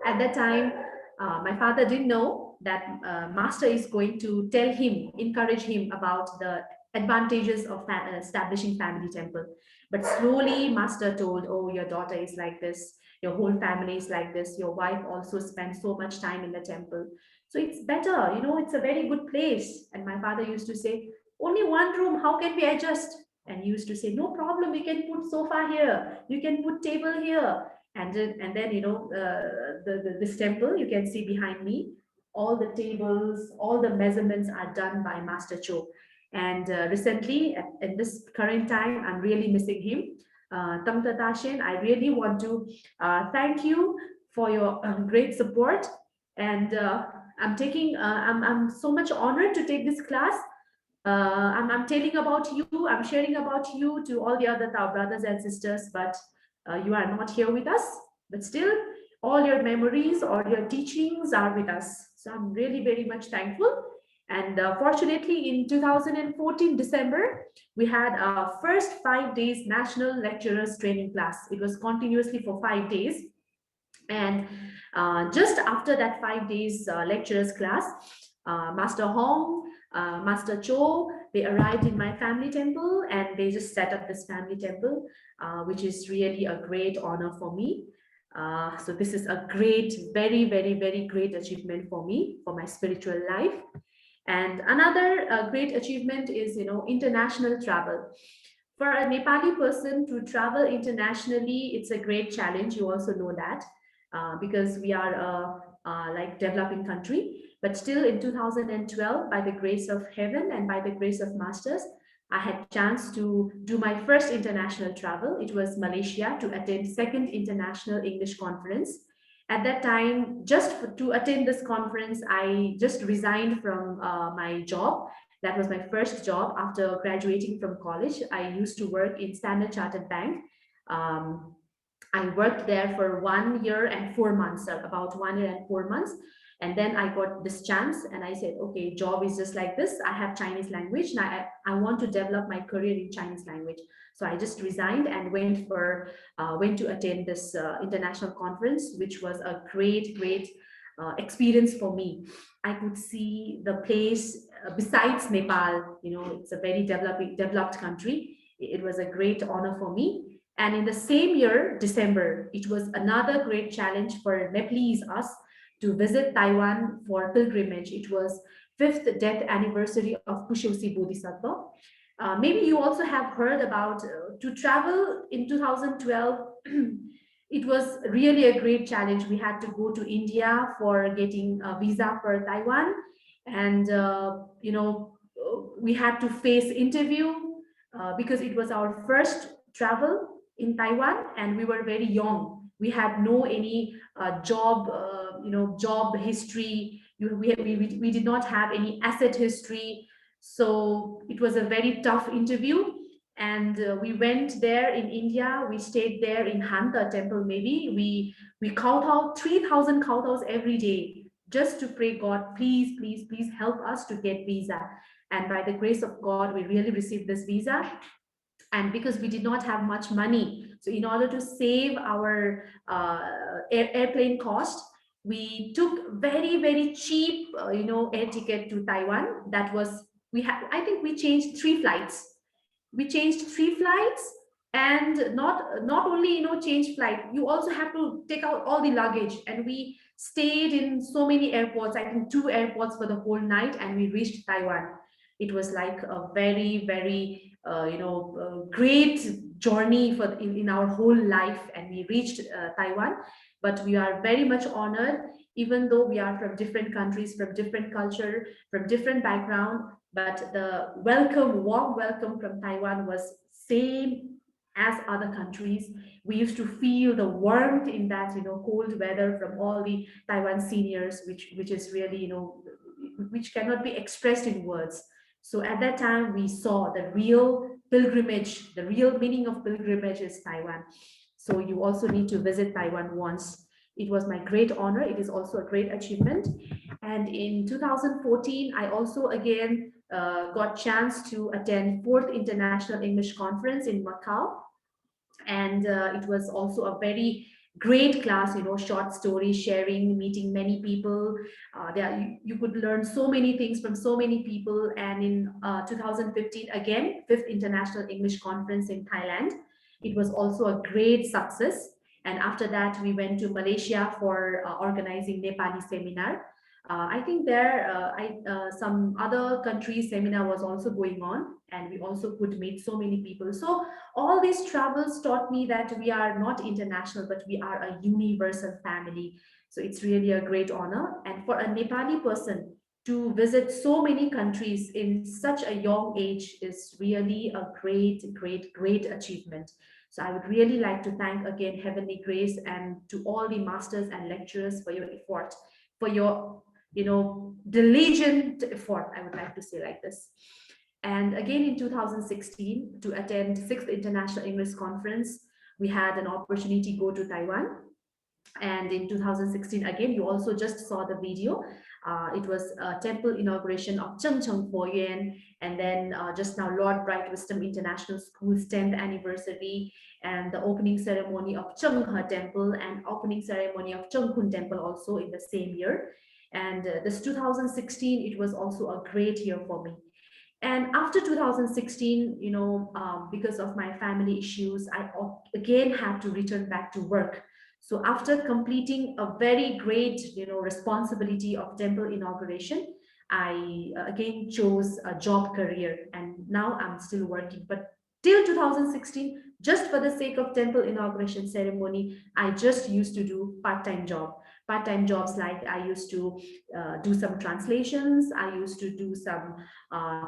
at that time, my father didn't know that Master is going to tell him, encourage him about the advantages of establishing family temple. But slowly, Master told, oh, your daughter is like this, your whole family is like this, your wife also spends so much time in the temple. So it's better, it's a very good place. And my father used to say, only one room, how can we adjust? And he used to say, no problem, we can put sofa here, you can put table here. And then this temple you can see behind me, all the tables, all the measurements are done by Master Cho. And recently in this current time, I'm really missing him. Tam Tatashin, I really want to thank you for your great support. And I'm so much honored to take this class. I'm telling about you, I'm sharing about you to all the other Tao brothers and sisters, but you are not here with us. But still, all your memories, all your teachings are with us. So I'm really very much thankful. And fortunately, in 2014 December, we had our first 5 days National Lecturers Training class. It was continuously for 5 days. And just after that 5 days lecturers class, Master Hong, Master Cho, they arrived in my family temple and they just set up this family temple, which is really a great honor for me. So this is a great, very, very, very great achievement for me, for my spiritual life. And another great achievement is, international travel. For a Nepali person to travel internationally, it's a great challenge. You also know that because we are a like developing country. But still in 2012, by the grace of heaven and by the grace of masters, I had chance to do my first international travel. It was Malaysia to attend second international English conference. At that time, to attend this conference, I just resigned from my job. That was my first job after graduating from college. I used to work in Standard Chartered Bank. Um, I worked there for 1 year and 4 months, about 1 year and 4 months. And then I got this chance and I said, okay, job is just like this. I have Chinese language and I want to develop my career in Chinese language. So I just resigned and went to attend this international conference, which was a great, great experience for me. I could see the place besides Nepal, it's a very developed country. It was a great honor for me. And in the same year, December, it was another great challenge for Nepalese us to visit Taiwan for pilgrimage. It was 5th death anniversary of Pushyosi Bodhisattva. Maybe you also have heard about to travel in 2012. It was really a great challenge. We had to go to India for getting a visa for Taiwan, and we had to face interview because it was our first travel in Taiwan, and we were very young. We had no any job, job history. We did not have any asset history, so it was a very tough interview. And we went there in India. We stayed there in Hanta temple. Maybe we kowtow 3,000 kowtows every day just to pray God, please, please, please help us to get visa. And by the grace of God, we really received this visa. And because we did not have much money, so in order to save our airplane cost, we took very very cheap air ticket to Taiwan. That was, we had, I think we changed three flights. And not only change flight, you also have to take out all the luggage. And we stayed in so many airports, I think two airports for the whole night, and we reached Taiwan. It was like a very very great journey in our whole life, and we reached Taiwan. But we are very much honored, even though we are from different countries, from different culture, from different background. But the warm welcome from Taiwan was same as other countries. We used to feel the warmth in that cold weather from all the Taiwan seniors, which is really which cannot be expressed in words. So at that time, we saw the real pilgrimage, the real meaning of pilgrimage is Taiwan. So you also need to visit Taiwan once. It was my great honor. It is also a great achievement. And in 2014, I also again got chance to attend fourth International English Conference in Macau. And it was also a very great class, short story sharing, meeting many people. There you could learn so many things from so many people. And in 2015, again, fifth International English Conference in Thailand, it was also a great success. And after that, we went to Malaysia for organizing Nepali seminar. I think there, some other countries seminar was also going on, and we also could meet so many people. So all these travels taught me that we are not international, but we are a universal family. So it's really a great honor. And for a Nepali person to visit so many countries in such a young age is really a great, great, great achievement. So I would really like to thank again Heavenly Grace and to all the masters and lecturers for your effort, for your diligent effort, I would like to say like this. And again in 2016, to attend sixth International English Conference, we had an opportunity to go to Taiwan. And in 2016, again, you also just saw the video. It was a temple inauguration of Cheng Cheng Po Yuan, and then just now Lord Bright Wisdom International School's 10th anniversary, and the opening ceremony of Cheng He Temple and opening ceremony of Cheng Kun Temple also in the same year. And this 2016, it was also a great year for me. And after 2016, because of my family issues, I again had to return back to work. So after completing a very great, responsibility of temple inauguration, I again chose a job career, and now I'm still working. But till 2016, just for the sake of temple inauguration ceremony, I just used to do part-time jobs, like I used to do some translations, I used to do some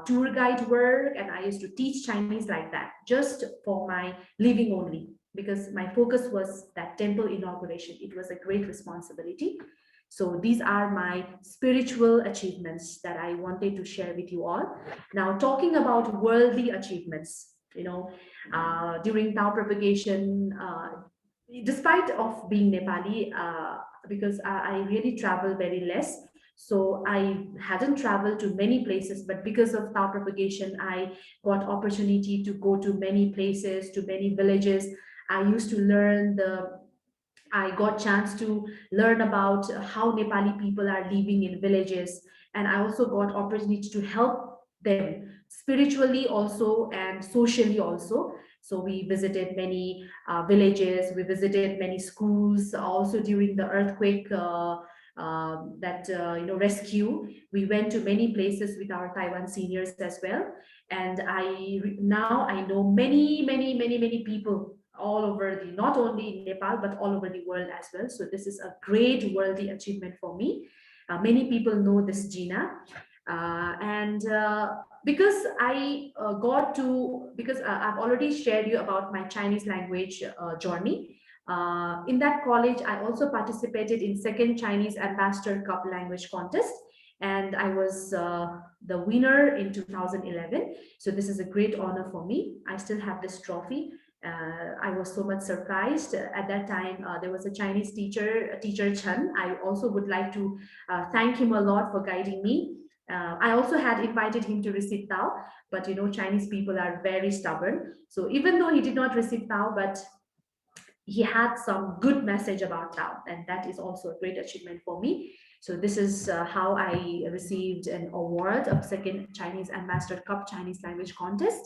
tour guide work, and I used to teach Chinese like that, just for my living only, because my focus was that temple inauguration. It was a great responsibility. So these are my spiritual achievements that I wanted to share with you all. Now, talking about worldly achievements, during Tao propagation, despite of being Nepali, because I really travel very less, so I hadn't traveled to many places. But because of Tao propagation, I got opportunity to go to many places, to many villages. I got chance to learn about how Nepali people are living in villages, and I also got opportunity to help them spiritually also and socially also. So we visited many villages, we visited many schools. Also during the earthquake, rescue. We went to many places with our Taiwan seniors as well, and now I know many people all over the, not only in Nepal but all over the world as well. So this is a great worldly achievement for me. Many people know this Jina, and because I got to, because I've already shared you about my Chinese language journey. In that college, I also participated in second Chinese Ambassador Cup language contest, and I was the winner in 2011. So this is a great honor for me. I still have this trophy. I was so much surprised at that time. There was a Chinese teacher, Teacher Chen. I also would like to thank him a lot for guiding me. I also had invited him to receive Tao, but Chinese people are very stubborn. So even though he did not receive Tao, but he had some good message about Tao, and that is also a great achievement for me. So this is how I received an award of second Chinese Ambassador Cup Chinese language contest.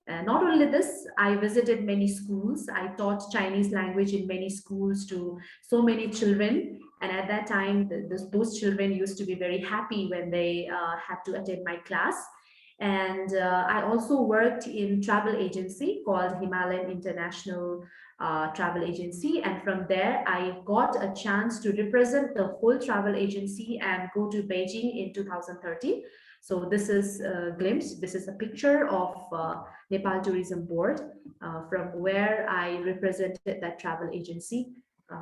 Not only this, I visited many schools. I taught Chinese language in many schools to so many children. And at that time, those children used to be very happy when they had to attend my class. And I also worked in travel agency called Himalayan International Travel Agency. And from there, I got a chance to represent the whole travel agency and go to Beijing in 2013. So this is a glimpse. This is a picture of Nepal Tourism Board from where I represented that travel agency.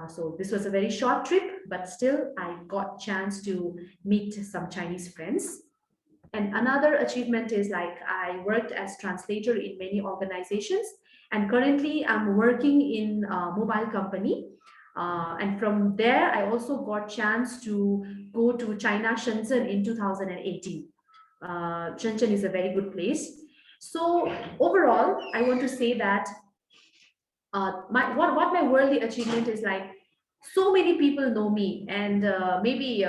So this was a very short trip, but still I got chance to meet some Chinese friends. And another achievement is like I worked as translator in many organizations, and currently I'm working in a mobile company. And from there, I also got chance to go to China, Shenzhen in 2018. Shenzhen is a very good place. So overall, I want to say that what my worldly achievement is like, so many people know me, and maybe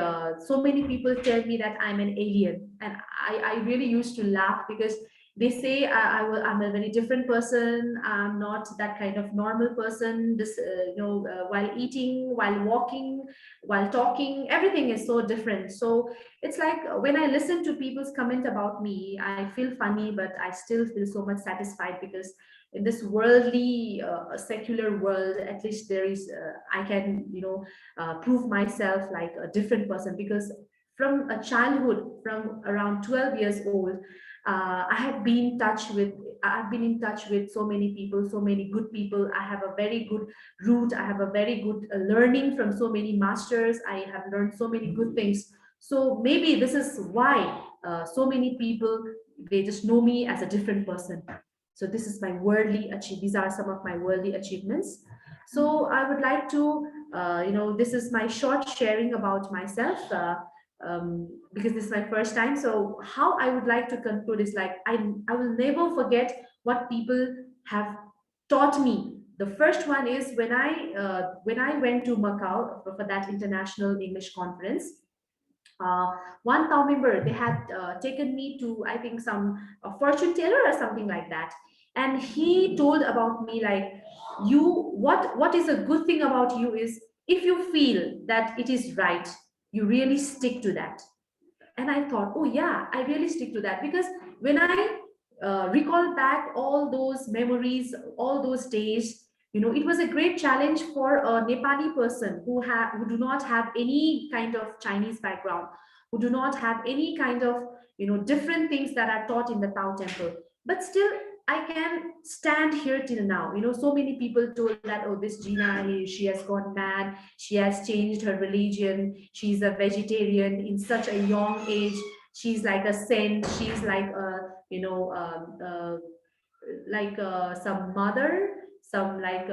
so many people tell me that I'm an alien, and I really used to laugh because they say I'm a very different person. I'm not that kind of normal person. This while eating, while walking, while talking, everything is so different. So it's like when I listen to people's comment about me, I feel funny, but I still feel so much satisfied because in this worldly secular world, at least there is I can prove myself like a different person, because from a childhood, from around 12 years old, I've been in touch with so many people, so many good people. I have a very good root. I have a very good learning from so many masters. I have learned so many good things. So maybe this is why so many people, they just know me as a different person. So this is my worldly achieve. These are some of my worldly achievements. So I would like to, this is my short sharing about myself, because this is my first time. So how I would like to conclude is like, I will never forget what people have taught me. The first one is when I went to Macau for that international English conference. One town member, they had taken me to, I think, some fortune teller or something like that, and he told about me like, you, what is a good thing about you is if you feel that it is right, you really stick to that. And I thought, oh yeah, I really stick to that, because when I recall back all those memories, all those days, it was a great challenge for a Nepali person who do not have any kind of Chinese background, who do not have any kind of different things that are taught in the Tao temple. But still, I can stand here till now. So many people told that, oh, this Jina, she has gone mad. She has changed her religion. She's a vegetarian in such a young age. She's like a saint. She's like some mother, some like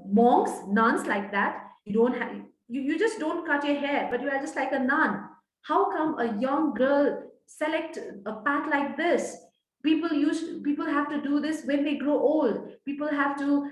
monks, nuns like that. You don't have, you just don't cut your hair, but you are just like a nun. How come a young girl select a path like this? People have to do this when they grow old. People have to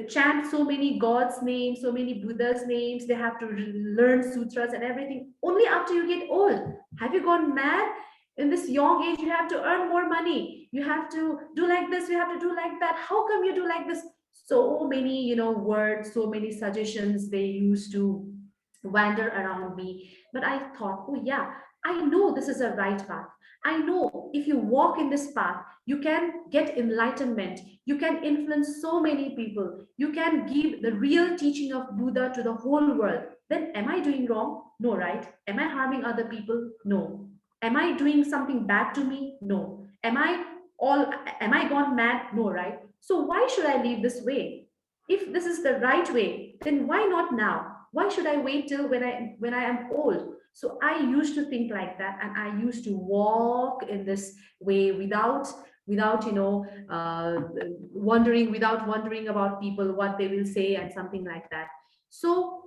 chant so many gods names, so many Buddha's names. They have to learn sutras and everything only after you get old. Have you gone mad? In this young age, you have to earn more money, you have to do like this, you have to do like that. How come you do like this? So many words, so many suggestions they used to wander around me. But I thought, oh yeah, I know this is a right path. I know if you walk in this path, you can get enlightenment. You can influence so many people. You can give the real teaching of Buddha to the whole world. Then am I doing wrong? No, right? Am I harming other people? No. Am I doing something bad to me? No. All am I gone mad? No, right? So why should I live this way? If this is the right way, then why not now? Why should I wait till when I am old? So I used to think like that, and I used to walk in this way without wondering about people, what they will say and something like that. So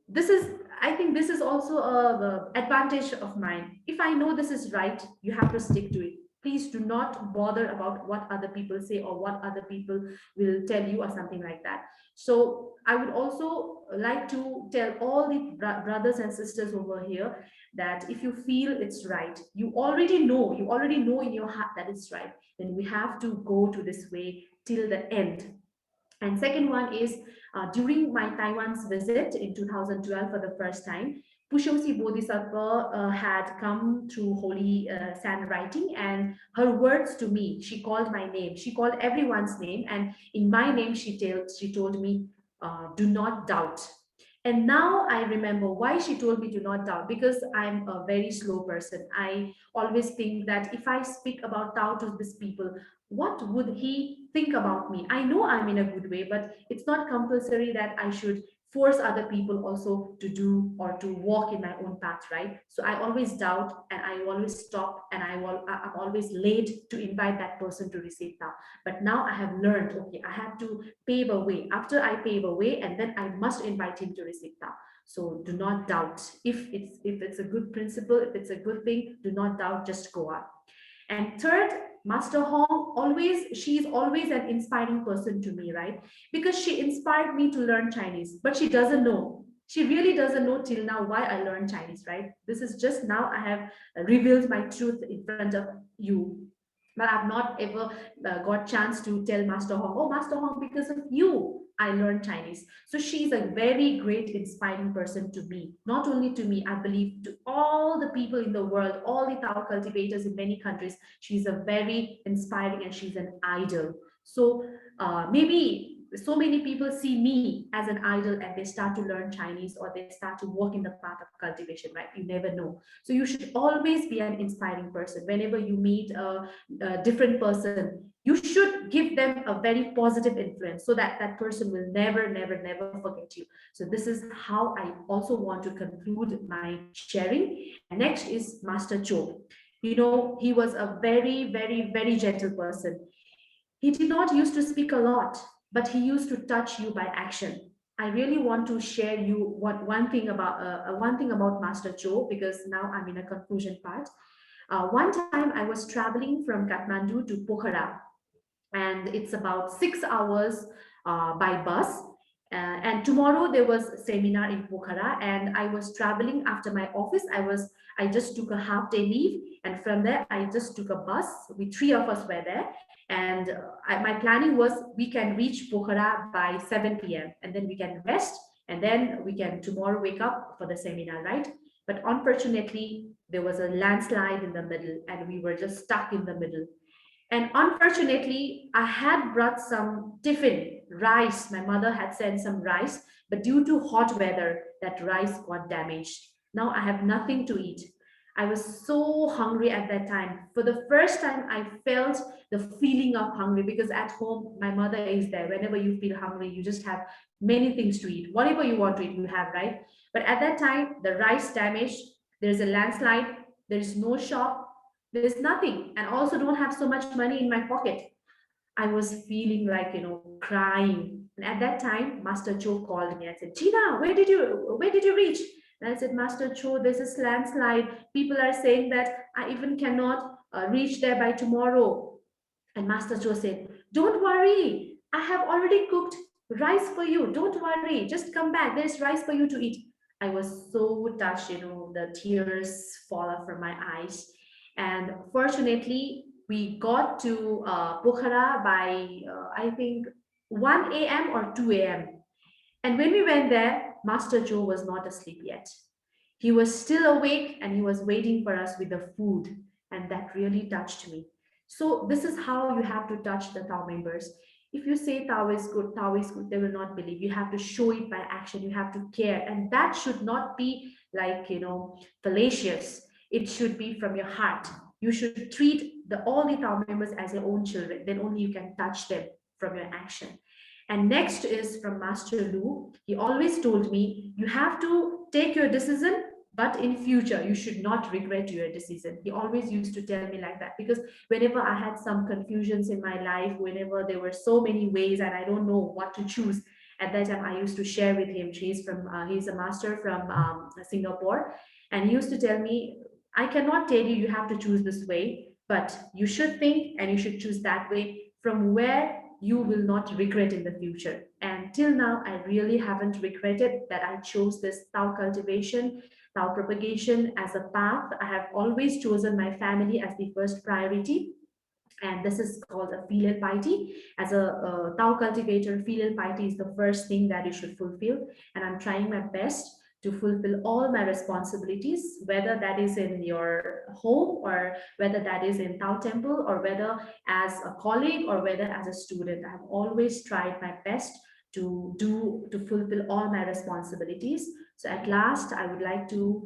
this is, I think this is also the advantage of mine. If I know this is right, you have to stick to it. Please do not bother about what other people say or what other people will tell you or something like that. So I would also like to tell all the brothers and sisters over here that if you feel it's right, you already know in your heart that it's right, then we have to go to this way till the end. And second one is, during my Taiwan's visit in 2012 for the first time, Pushyosi Bodhisattva had come through holy sand writing, and her words to me, she called my name, she called everyone's name, and in my name she told me, do not doubt. And now I remember why she told me to not doubt, because I'm a very slow person. I always think that if I speak about Tao to these people, what would he think about me? I know I'm in a good way, but it's not compulsory that I should force other people also to do or to walk in my own path, right? So I always doubt, and I always stop, and I'm always late to invite that person to receive Tao. But now I have learned, okay, I have to pave a way. After I pave a way, and then I must invite him to receive Tao. So do not doubt. If it's a good principle, if it's a good thing, do not doubt, just go on. And third, Master Hong, she's always an inspiring person to me, right? Because she inspired me to learn Chinese, but she doesn't know. She really doesn't know till now why I learned Chinese, right? This is just now I have revealed my truth in front of you. But I've not ever got chance to tell Master Hong, oh, Master Hong, because of you, I learned Chinese. So she's a very great inspiring person to me. Not only to me, I believe to all the people in the world, all the Tao cultivators in many countries. She's a very inspiring, and she's an idol. So maybe so many people see me as an idol, and they start to learn Chinese, or they start to walk in the path of cultivation, right? You never know. So you should always be an inspiring person. Whenever you meet a different person, you should give them a very positive influence, so that that person will never, never, never forget you. So this is how I also want to conclude my sharing. And next is Master Cho. He was a very, very, very gentle person. He did not used to speak a lot, but he used to touch you by action. I really want to share you one thing about Master Cho, because now I'm in a conclusion part. One time I was traveling from Kathmandu to Pokhara, and it's about 6 hours by bus. And tomorrow there was a seminar in Pokhara, and I was traveling after my office. I just took a half day leave, and from there I just took a bus. We three of us were there, and my planning was we can reach Pokhara by 7 p.m. and then we can rest, and then we can tomorrow wake up for the seminar, right? But unfortunately, there was a landslide in the middle, and we were just stuck in the middle. And unfortunately, I had brought some tiffin, rice. My mother had sent some rice, but due to hot weather, that rice got damaged. Now I have nothing to eat. I was so hungry at that time. For the first time, I felt the feeling of hungry, because at home, my mother is there. Whenever you feel hungry, you just have many things to eat. Whatever you want to eat, you have, right? But at that time, the rice damaged. There's a landslide. There is no shop. There's nothing, and also don't have so much money in my pocket. I was feeling like, crying. And at that time, Master Cho called me and said, Gina, where did you reach? And I said, Master Cho, there's a landslide. People are saying that I even cannot reach there by tomorrow. And Master Cho said, don't worry, I have already cooked rice for you. Don't worry, just come back. There's rice for you to eat. I was so touched, the tears fall out from my eyes. And fortunately, we got to Pokhara by, I think, 1 a.m. or 2 a.m. And when we went there, Master Joe was not asleep yet. He was still awake and he was waiting for us with the food, and that really touched me. So, this is how you have to touch the Tao members. If you say Tao is good, they will not believe. You have to show it by action, you have to care, and that should not be like, fallacious. It should be from your heart. You should treat all the Tao members as your own children, then only you can touch them from your action. And next is from Master Lu. He always told me, you have to take your decision, but in future you should not regret your decision. He always used to tell me like that, because whenever I had some confusions in my life, whenever there were so many ways and I don't know what to choose, at that time I used to share with him. He's a master from Singapore, and he used to tell me, I cannot tell you you have to choose this way, but you should think and you should choose that way, from where you will not regret in the future. And till now, I really haven't regretted that I chose this Tao cultivation, Tao propagation as a path. I have always chosen my family as the first priority, and this is called a filial piety. As a Tao cultivator, filial piety is the first thing that you should fulfill, and I'm trying my best to fulfill all my responsibilities, whether that is in your home, or whether that is in Tao temple, or whether as a colleague, or whether as a student. I have always tried my best to fulfill all my responsibilities. So at last, I would like to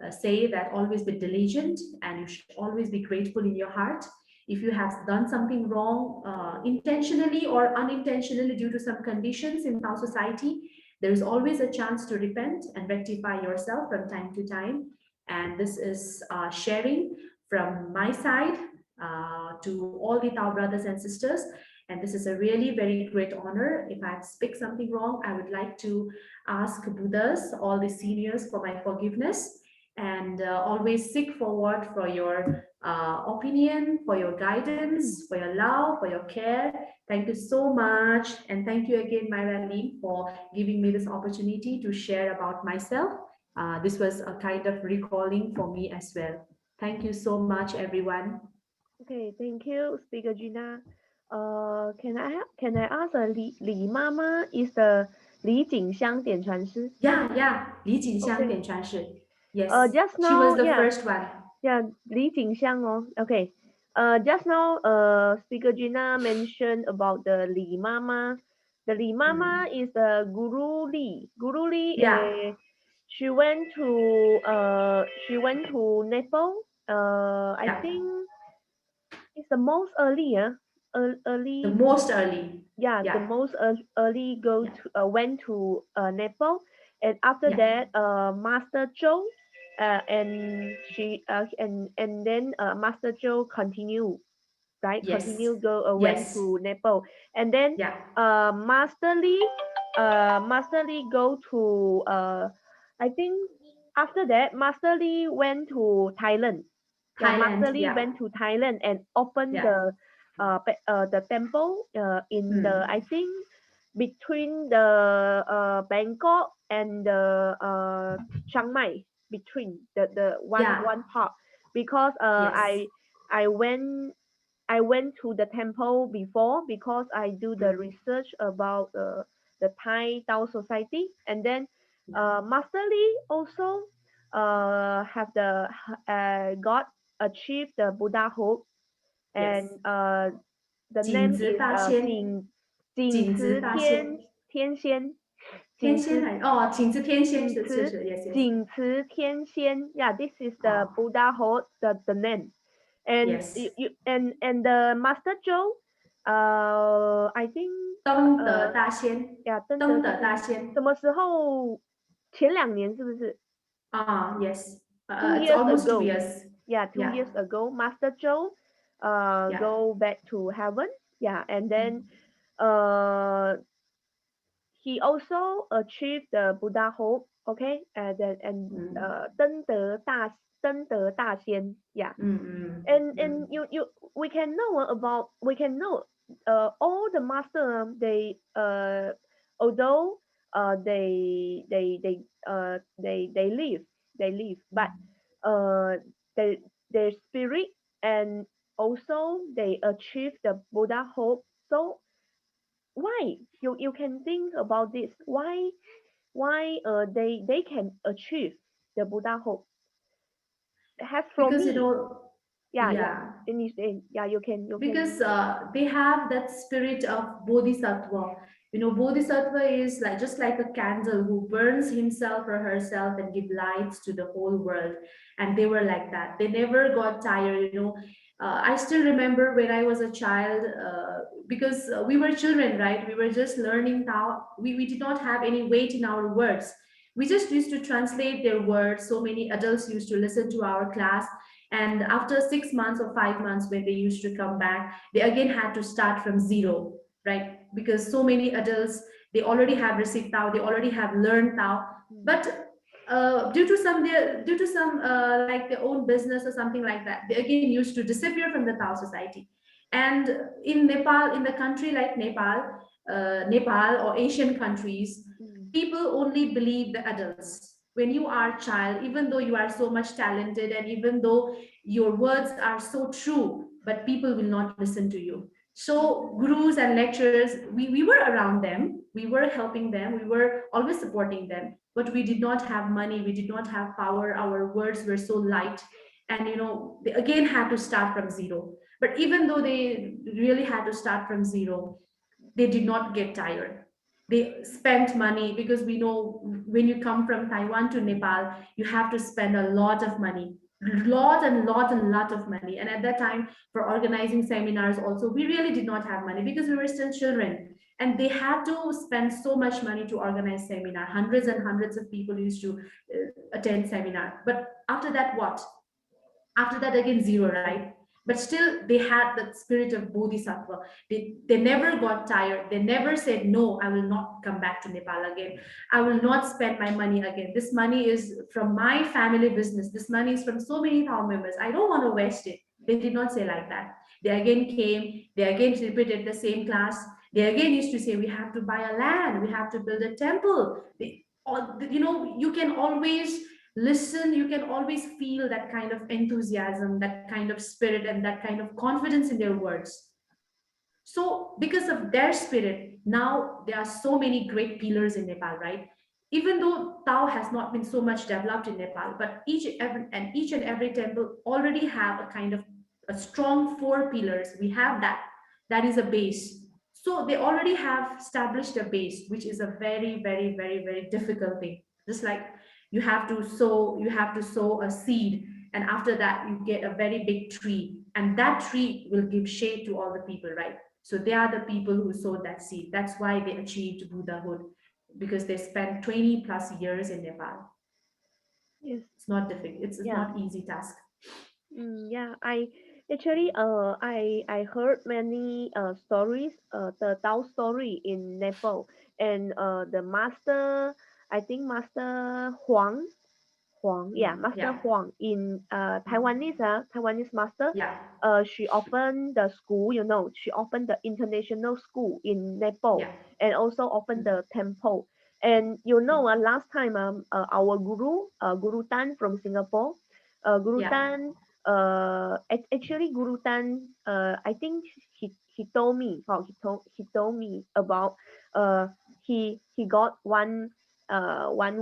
say that always be diligent, and you should always be grateful in your heart. If you have done something wrong, intentionally or unintentionally, due to some conditions in our society, there is always a chance to repent and rectify yourself from time to time. And this is sharing from my side to all the Tao brothers and sisters. And this is a really very great honor. If I speak something wrong, I would like to ask Buddhas, all the seniors, for my forgiveness, and always seek forward for your opinion, for your guidance, for your love, for your care. Thank you so much. And thank you again, Myra Lee, for giving me this opportunity to share about myself. This was a kind of recalling for me as well. Thank you so much, everyone. Okay, thank you, Speaker Gina. Can I ask Li Mama is the Li Jingxiang 点传师? Yeah, yeah, Li Jinxiang Okay. 点传世. Yes, Just she was now, the yeah, first one. yeah, Li Jingxiang. Oh, okay. Just now, Speaker Gina mentioned about the Li Mama. The Li Mama Mm. is the Guru Li. Guru Li, Yeah, she went to Nepal. I yeah, think it's the most early, the early, most early. yeah, the Yeah, most early go yeah, to went to Nepal, and after yeah. that, Master Zhou, and then Master Zhou continue, right? Yes, Continue go went yes, to Nepal, and then yeah. Master Lee go to I think after that Master Lee went to Thailand. Yeah, Master Thailand. Lee Yeah, went to Thailand and opened yeah. the temple in the, Mm. I think, between the Bangkok and the Chiang Mai, between the Yeah, one part, because yes. I went to the temple before, because I do the Mm. research about the Thai Tao society, and then Yeah. Master Lee also have got achieved the Buddhahood, and Yes. the name is 景子大仙，天仙天景慈仙还哦，景子天仙景慈是 yes yes 景慈天仙. Yeah, this is the 哦 Buddhahood, the name. And yes and the Master Zhou, I think 灯的大仙，呀，登德灯的大仙大仙什么时候？前2年是不是啊 yes ？Two it's years almost 2 ago. years Yeah, two yeah years ago, Master Zhou yeah go back to heaven. Yeah, and then uh he also achieved the Buddhahood. Okay, and 嗯登德大仙. Yeah, 嗯 and you we can know all the master, they although they live, but uh they, their spirit, and also they achieve the Buddhahood. So why, you can think about this, why why they can achieve the Buddhahood. As from Because me, yeah, yeah, yeah, yeah, you can. because they have that spirit of bodhisattva. Bodhisattva is like just like a candle who burns himself or herself and give lights to the whole world. And they were like that. They never got tired. I still remember when I was a child, because we were children, right? We were just learning now. We did not have any weight in our words. We just used to translate their words. So many adults used to listen to our class, and after 6 months or 5 months, when they used to come back, they again had to start from zero, right? Because so many adults, they already have received Tao, they already have learned Tao, Mm, but due to some like their own business or something like that, they again used to disappear from the Tao society. And in Nepal, in the country like Nepal or Asian countries, mm, people only believe the adults. When you are a child, even though you are so much talented and even though your words are so true, but people will not listen to you. So gurus and lecturers, we were around them, we were helping them, we were always supporting them, but we did not have money, we did not have power, our words were so light. And they again had to start from zero. But even though they really had to start from zero, they did not get tired. They spent money, because we know when you come from Taiwan to Nepal, you have to spend a lot of money, lot of money. And at that time, for organizing seminars, also, we really did not have money because we were still children. And they had to spend so much money to organize seminar. Hundreds and hundreds of people used to attend seminar. But after that, what? After that, again, zero, right? But still they had that spirit of bodhisattva. They never got tired. They never said, no, I will not come back to Nepal again. I will not spend my money again. This money is from my family business. This money is from so many town members. I don't want to waste it. They did not say like that. They again came, they again repeated the same class. They again used to say, we have to buy a land, we have to build a temple. You can always listen, you can always feel that kind of enthusiasm, that kind of spirit, and that kind of confidence in their words. So because of their spirit, now there are so many great pillars in Nepal, right? Even though Tao has not been so much developed in Nepal, but each and every temple already have a kind of a strong four pillars. We have that is a base. So they already have established a base, which is a very, very, very, very difficult thing. Just like you have to sow a seed, and after that you get a very big tree, and that tree will give shade to all the people, right? So they are the people who sowed that seed. That's why they achieved Buddhahood, because they spent 20 plus years in Nepal. yes, It's not difficult. It's yeah. not easy task. Yeah, I actually I heard many stories, the Tao story in Nepal, and the master, I think Master Huang, yeah, Master Yeah. Huang in Taiwanese master. Yeah. She opened the school, she opened the international school in Nepal, Yeah. and also opened the temple. And last time our Guru Tan from Singapore, Guru Yeah. Tan, actually Guru Tan, I think he told me, he told me about he got one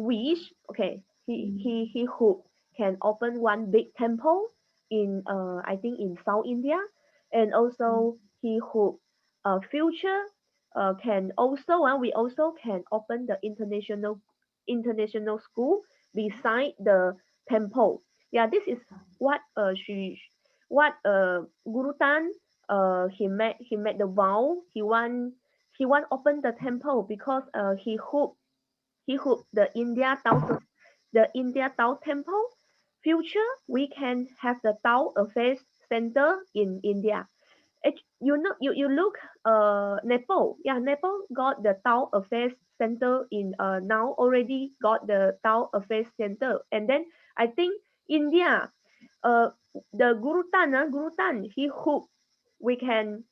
wish. Okay, he hope can open one big temple in I think in South India, and also he hope future can also we also can open the international school beside the temple. Yeah, this is what what Guru Tan he made the vow. He want open the temple because he hope the India Tao temple future we can have the Tao Affairs Center in India. You look Nepal. Yeah, Nepal got the Tao Affairs Center in now already got the Tao Affairs Center. And then I think India, uh the Guru Tan he hope we can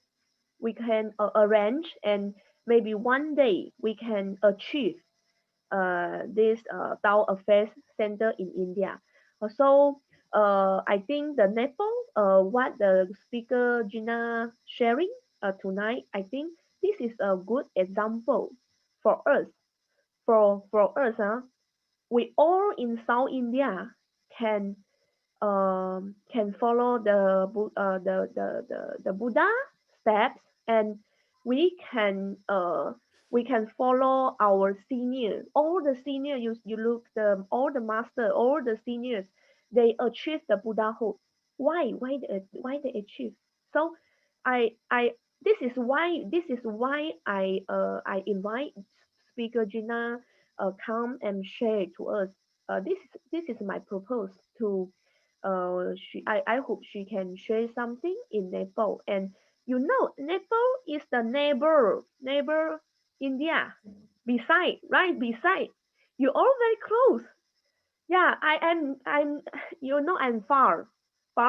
arrange, and maybe one day we can achieve this Tao Affairs Center in India. So I think the Nepal, what the speaker Jina sharing tonight, I think this is a good example for us for us, we all in South India can can follow the Buddha steps, and we we can follow our seniors. All the seniors, you look the all the master, all the seniors, they achieve the Buddhahood. Why they achieve? So I this is why I invite speaker Gina come and share to us. This is my purpose to I hope she can share something in Nepal. And Nepal is the neighbor India, beside, right beside. You all very close. Yeah, I'm I'm far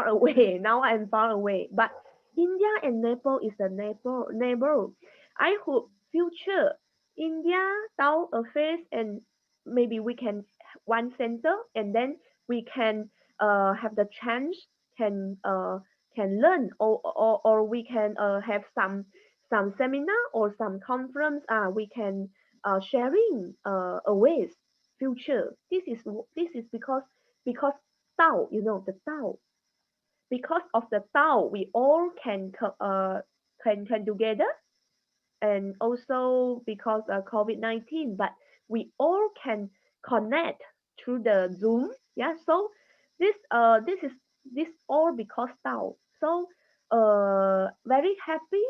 away. Now I'm far away. But India and Nepal is a neighbor. I hope future India, South affairs, and maybe we can one center, and then we can have the chance can learn, or we can have some seminar or some conference, we can sharing ways future. This is because Tao, the Tao. Because of the Tao, we all can together, and also because of COVID-19, but we all can connect through the Zoom. Yeah, so this is this all because Tao. So very happy,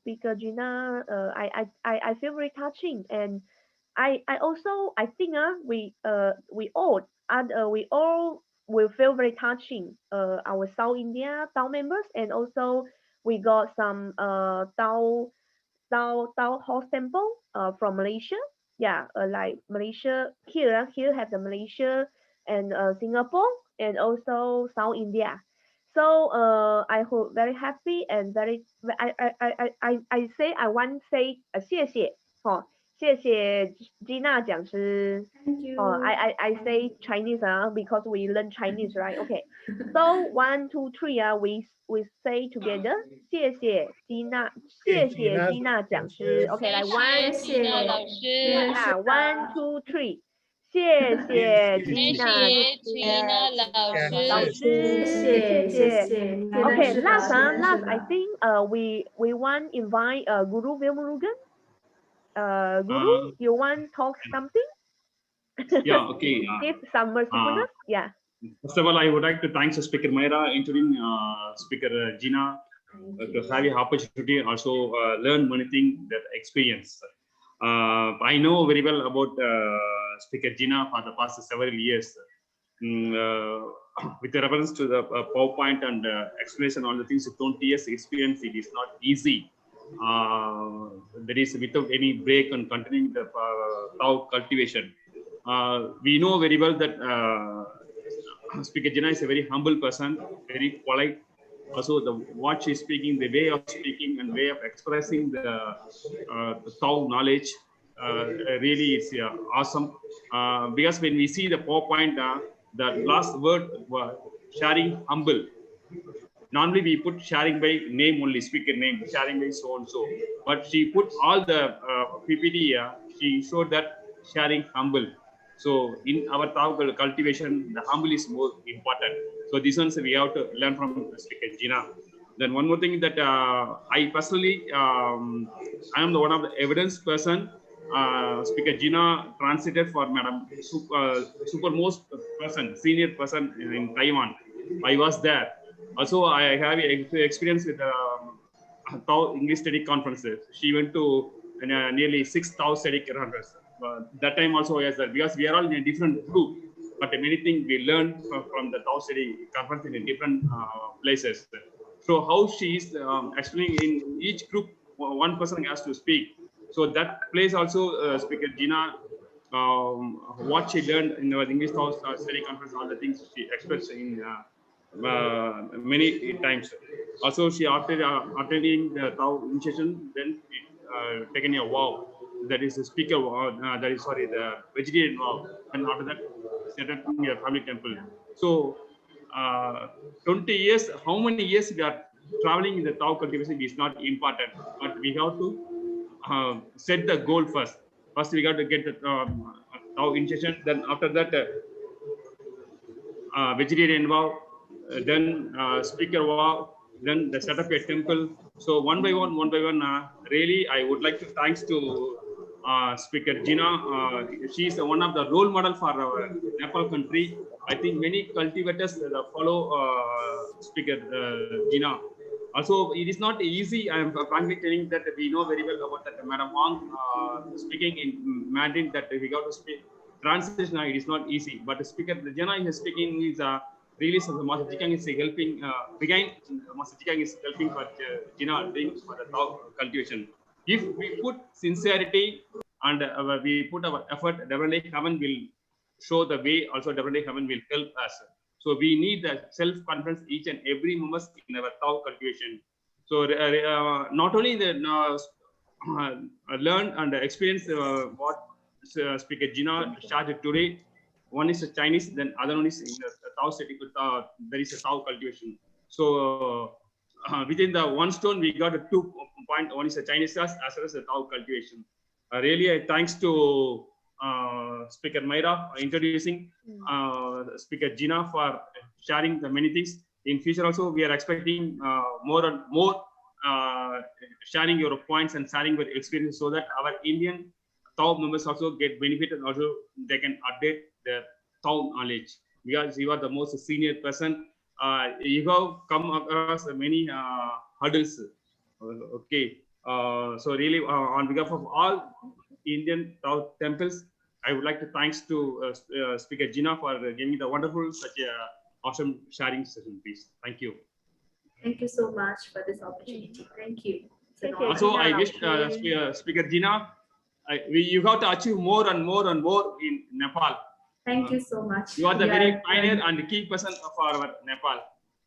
speaker Gina. I feel very touching, and I also I think we all will feel very touching, our South India Tao members, and also we got some Tao House Temple from Malaysia. Yeah, like Malaysia here have the Malaysia and Singapore, and also South India. So I hope very happy and very I say I want to say 谢谢Gina 讲师。Thank I you. say Chinese because we learn Chinese, right? Okay. So one, two, three, we say together. 谢谢 谢 谢谢 Gina Gina 讲师。讲师，Okay, like 谢 one, 谢，two, 谢谢 one, two, three. 谢谢 Gina 谢 老讲师，谢师，谢谢谢。Okay, 是的， last 是 last 的。I think we want invite Guru Vilmurugan. Guru, Uh, you want talk something? yeah, okay. Give some mercifulness. Yeah. First of all, I would like to thank Speaker Mayra, including Speaker Jina, to have the opportunity also learn many things that experience. I know very well about Speaker Jina for the past several years. With reference to the PowerPoint and explanation, all the things, 20 years experience, it is not easy. That is without any break and continuing the Tao cultivation. We know very well that Speaker Jina is a very humble person, very polite. Also, what she's speaking, the way of speaking and way of expressing the Tao knowledge really is awesome. Because when we see the PowerPoint, the last word was sharing humble. Normally we put sharing by name only, speaker name, sharing by so and so. But she put all the PPT, she showed that sharing humble. So in our Tao cultivation, the humble is more important. So these ones we have to learn from Speaker Jina. Then one more thing that I personally, I am the one of the evidence person. Speaker Jina translated for Madam supermost person, senior person in Taiwan. I was there. Also, I have experience with Tao English study conferences. She went to nearly 6 Tao study conferences. That time also I was there, because we are all in a different group. But many things we learned from the Tao study conference in different places. So how she is explaining in each group, one person has to speak. So that place also, Speaker Jina, what she learned in the English Tao study conference, all the things she expressed in many times. Also, she after attending the Tao initiation, then taken a vow. That is a speaker. That is the vegetarian vow, and after that, set up a family temple. So, 20 years. How many years we are traveling in the Tao cultivation is not important, but we have to set the goal first. First, we got to get the Tao initiation. Then after that, vegetarian vow, then speaker vow, then the set up a temple. So one by one, really, I would like to thanks to Speaker Jina. She is one of the role model for our Nepal country. I think many cultivators follow Speaker Jina. Also, it is not easy. I am frankly telling that we know very well about that Madam Wang speaking in Mandarin that we got to speak translation. It is not easy, but the speaker Jana is speaking is really so the Master Jikang is helping. Again, Master Jikang is helping for Jina doing for the Tao cultivation. If we put sincerity and we put our effort, definitely heaven will show the way. Also, definitely heaven will help us. So we need the self-confidence each and every moment in our Tao cultivation. So not only the learn and experience what Speaker Jina started today. One is a Chinese, then other one is in the Tao setting. There is a Tao cultivation. So within the one stone, we got a 2 point. One is a Chinese class as well as a Tao cultivation. Really, thanks to Speaker Myra introducing Speaker Jina for sharing the many things. In future also, we are expecting more and more sharing your points and sharing your experience so that our Indian Tao members also get benefit and also they can update their Tao knowledge. Because you are the most senior person, you have come across many hurdles. Okay, so really on behalf of all Indian Tao temples, I would like to thanks to Speaker Jina for giving me the wonderful such a awesome sharing session. Please, thank you. Thank you so much for this opportunity. Thank you. Thank you, Also, I Jina. wish Speaker Jina, you have to achieve more and more and more in Nepal. Thank you so much. You are the very pioneer and key person for our Nepal.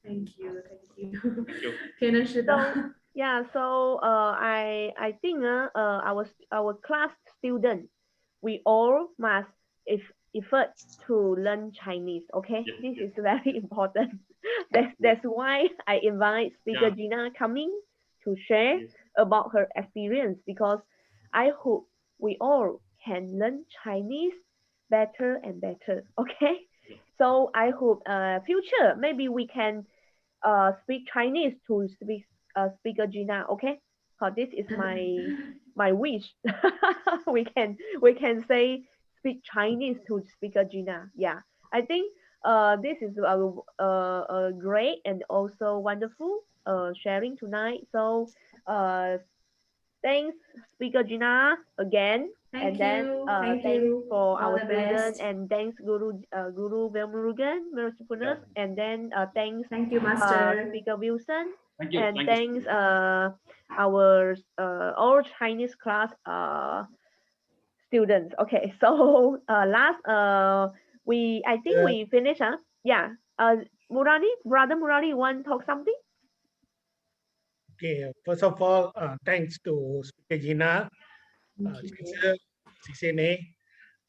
Thank you. Thank you. Thank you. Okay, Nashita. So yeah, so I think our class student, we all must effort to learn Chinese. Okay, Yeah, this yeah. is very important. That's why I invite Speaker Gina coming to share about her experience, because I hope we all can learn Chinese better and better. Okay, Yeah. so I hope future maybe we can speak Chinese to Speaker Gina. Okay, this is my wish. we can say speak Chinese to Speaker Gina. Yeah, I think this is a great and also wonderful sharing tonight. So thanks Speaker Gina again. Thank And then you. Thank thanks you. for All our the student, best. and thanks Guru Velmurugan, Mercifulness, and then thanks Thank you, Master. Speaker Wilson, Thank you. and Thank thanks you. our all Chinese class students. Okay, so last I think we finished. Yeah. Murali, brother Murali, you want to talk something? Okay, first of all, thanks to Speaker Gina, Thank you. Sister Sisene.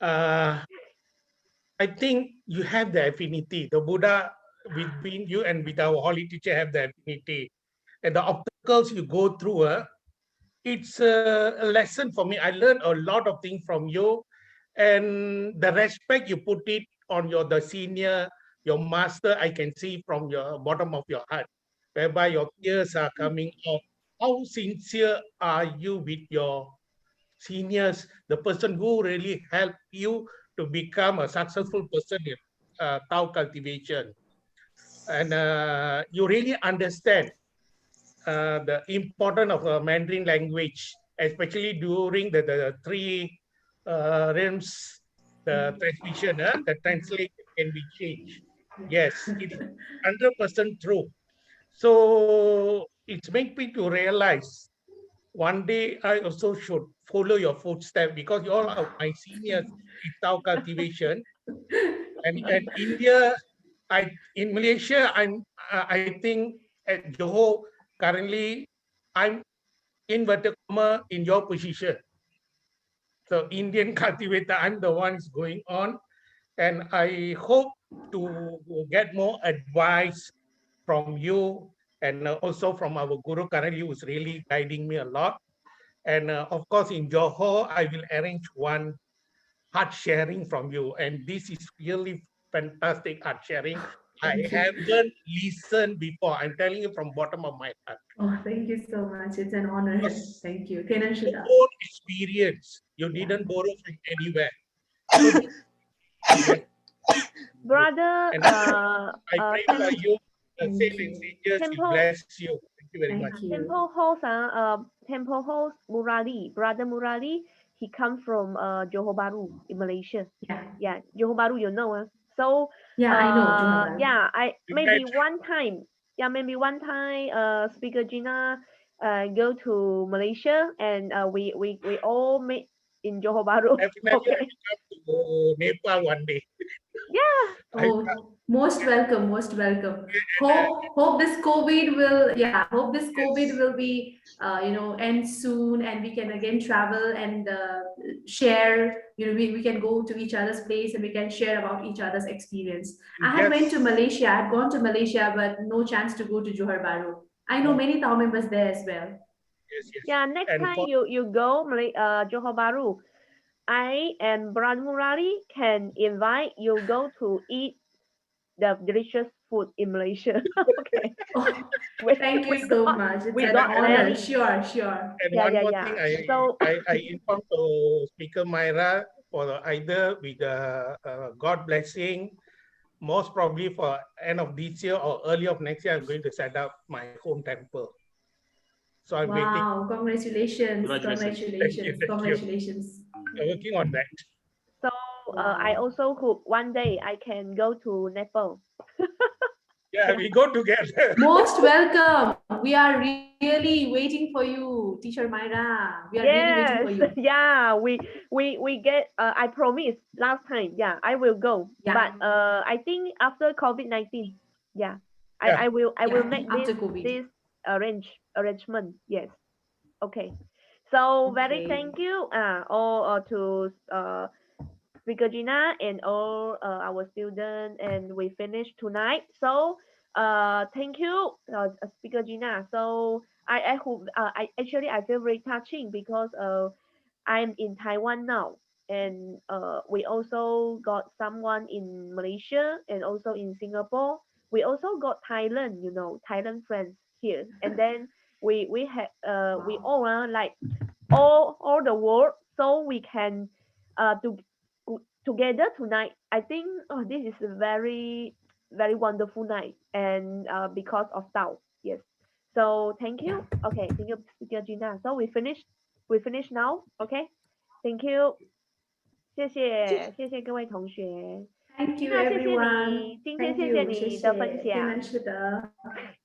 I think you have the affinity. The Buddha between you and with our holy teacher have the affinity. And the obstacles you go through, it's a lesson for me. I learned a lot of things from you, and the respect you put it on the senior, your master, I can see from your bottom of your heart, whereby your tears are coming out. How sincere are you with your seniors, the person who really helped you to become a successful person in Tao cultivation? And you really understand the importance of Mandarin language, especially during the three realms, the transmission, the translation can be changed. Yes, it is 100% true. So it's made me to realize one day I also should follow your footsteps, because you all are my seniors in Tao cultivation. And in India, in Malaysia, I think at Johor currently I'm inverted comma in your position. So Indian cultivator, I'm the one is going on, and I hope to get more advice from you, and also from our guru currently, who's really guiding me a lot. And of course, in Johor, I will arrange one heart sharing from you. And this is really fantastic heart sharing. I Thank you. haven't listened before. I'm telling you from bottom of my heart. Oh, thank you so much. It's an honor. Because Thank you. it's Kenan your Shida. own experience. You Yeah. didn't borrow from anywhere. So this experience. Brother, And I pray for you. Thank Saint you. and sages, he Temple bless you. Thank you very much. Thank you. Temple host, Temple host Murali, brother Murali, he come from Johor Bahru in Malaysia. Yeah. Yeah, Johor Bahru, you know. So Yeah, I know. Johor Bahru. yeah, I We maybe met. one time. Yeah, maybe one time. Speaker Jina, go to Malaysia and we all meet in Johor Bahru. Definitely, I Okay. will come to Nepal one day. Yeah. Oh, most welcome, most welcome. And, Hope this COVID will, yeah, hope this COVID will be, end soon, and we can again travel and share. We can go to each other's place and we can share about each other's experience. I had went to yes, Malaysia. I had gone to Malaysia, but no chance to go to Johor Bahru. I know oh, many Tao members there as well. yes, yes. Yeah, next And time for you go Johor Bahru, I and Brother Murali can invite you go to eat the delicious food in Malaysia. Okay. Oh, We, thank you we so got much. It's we an got honor. land. Sure, sure. and Yeah, one yeah, more yeah. thing, So I informed to Speaker Myra for either with God blessing, most probably for end of this year or early of next year, I'm going to set up my home temple. So I'm waiting. Wow, congratulations, Congratulations. congratulations, Thank you. congratulations. I'm working on that. so I Wow. also hope one day I can go to Nepal. Yeah, we go together. Most welcome. We are really waiting for you, Teacher Myra. We are really waiting for Yes, you. yeah, we get. I promised last time. Yeah, I will go. Yeah. But I think after COVID-19, yeah, Yeah. I will Yeah, make after COVID. this arrangement. Yes. Okay. So very Okay. thank you all to Speaker Gina and all our students, and we finished tonight. So thank you, Speaker Gina. So I hope I feel very touching because I'm in Taiwan now, and we also got someone in Malaysia and also in Singapore. We also got Thailand, Thailand friends here, and then we had we Wow. all like all the world, so we can to together tonight. I think this is a very very wonderful night, and because of Tao, yes. So thank Yeah. you. Okay, thank you, Speaker Gina. So we finish now. Okay, thank you. 谢谢各位同学 Thank you, ，Gina，谢谢 everyone. 你，今天 Thank 谢谢 you. 谢你的分谢天享，南是的，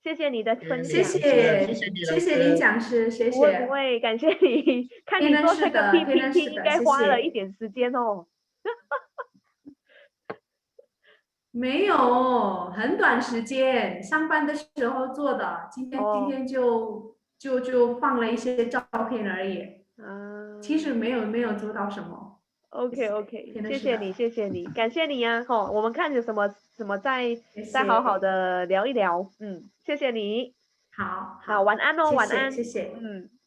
谢谢你的分谢享，谢谢谢你谢谢老师。林讲师，谢不会不谢会，感谢你，看天南你做这个是的，天南 PPT 是的，应该谢谢。花了一点时间哦。没有，很短时间，上班的时候做的。今哦天就放了一些照片而已，啊其实没有做到什么。 ，OK OK，天南是的，谢谢你，谢谢你，感谢你啊，吼，我们看有什么再好好谢谢。的聊一聊，谢谢你，好，好，晚安哦，谢晚安，谢谢谢，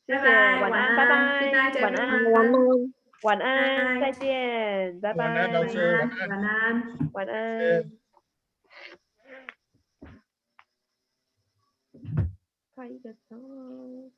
谢谢，拜拜，晚安，拜拜， Good night 晚安， everyone，晚安，再 Bye 见，拜晚安，老拜，师，晚安。晚安。晚安，快一个钟。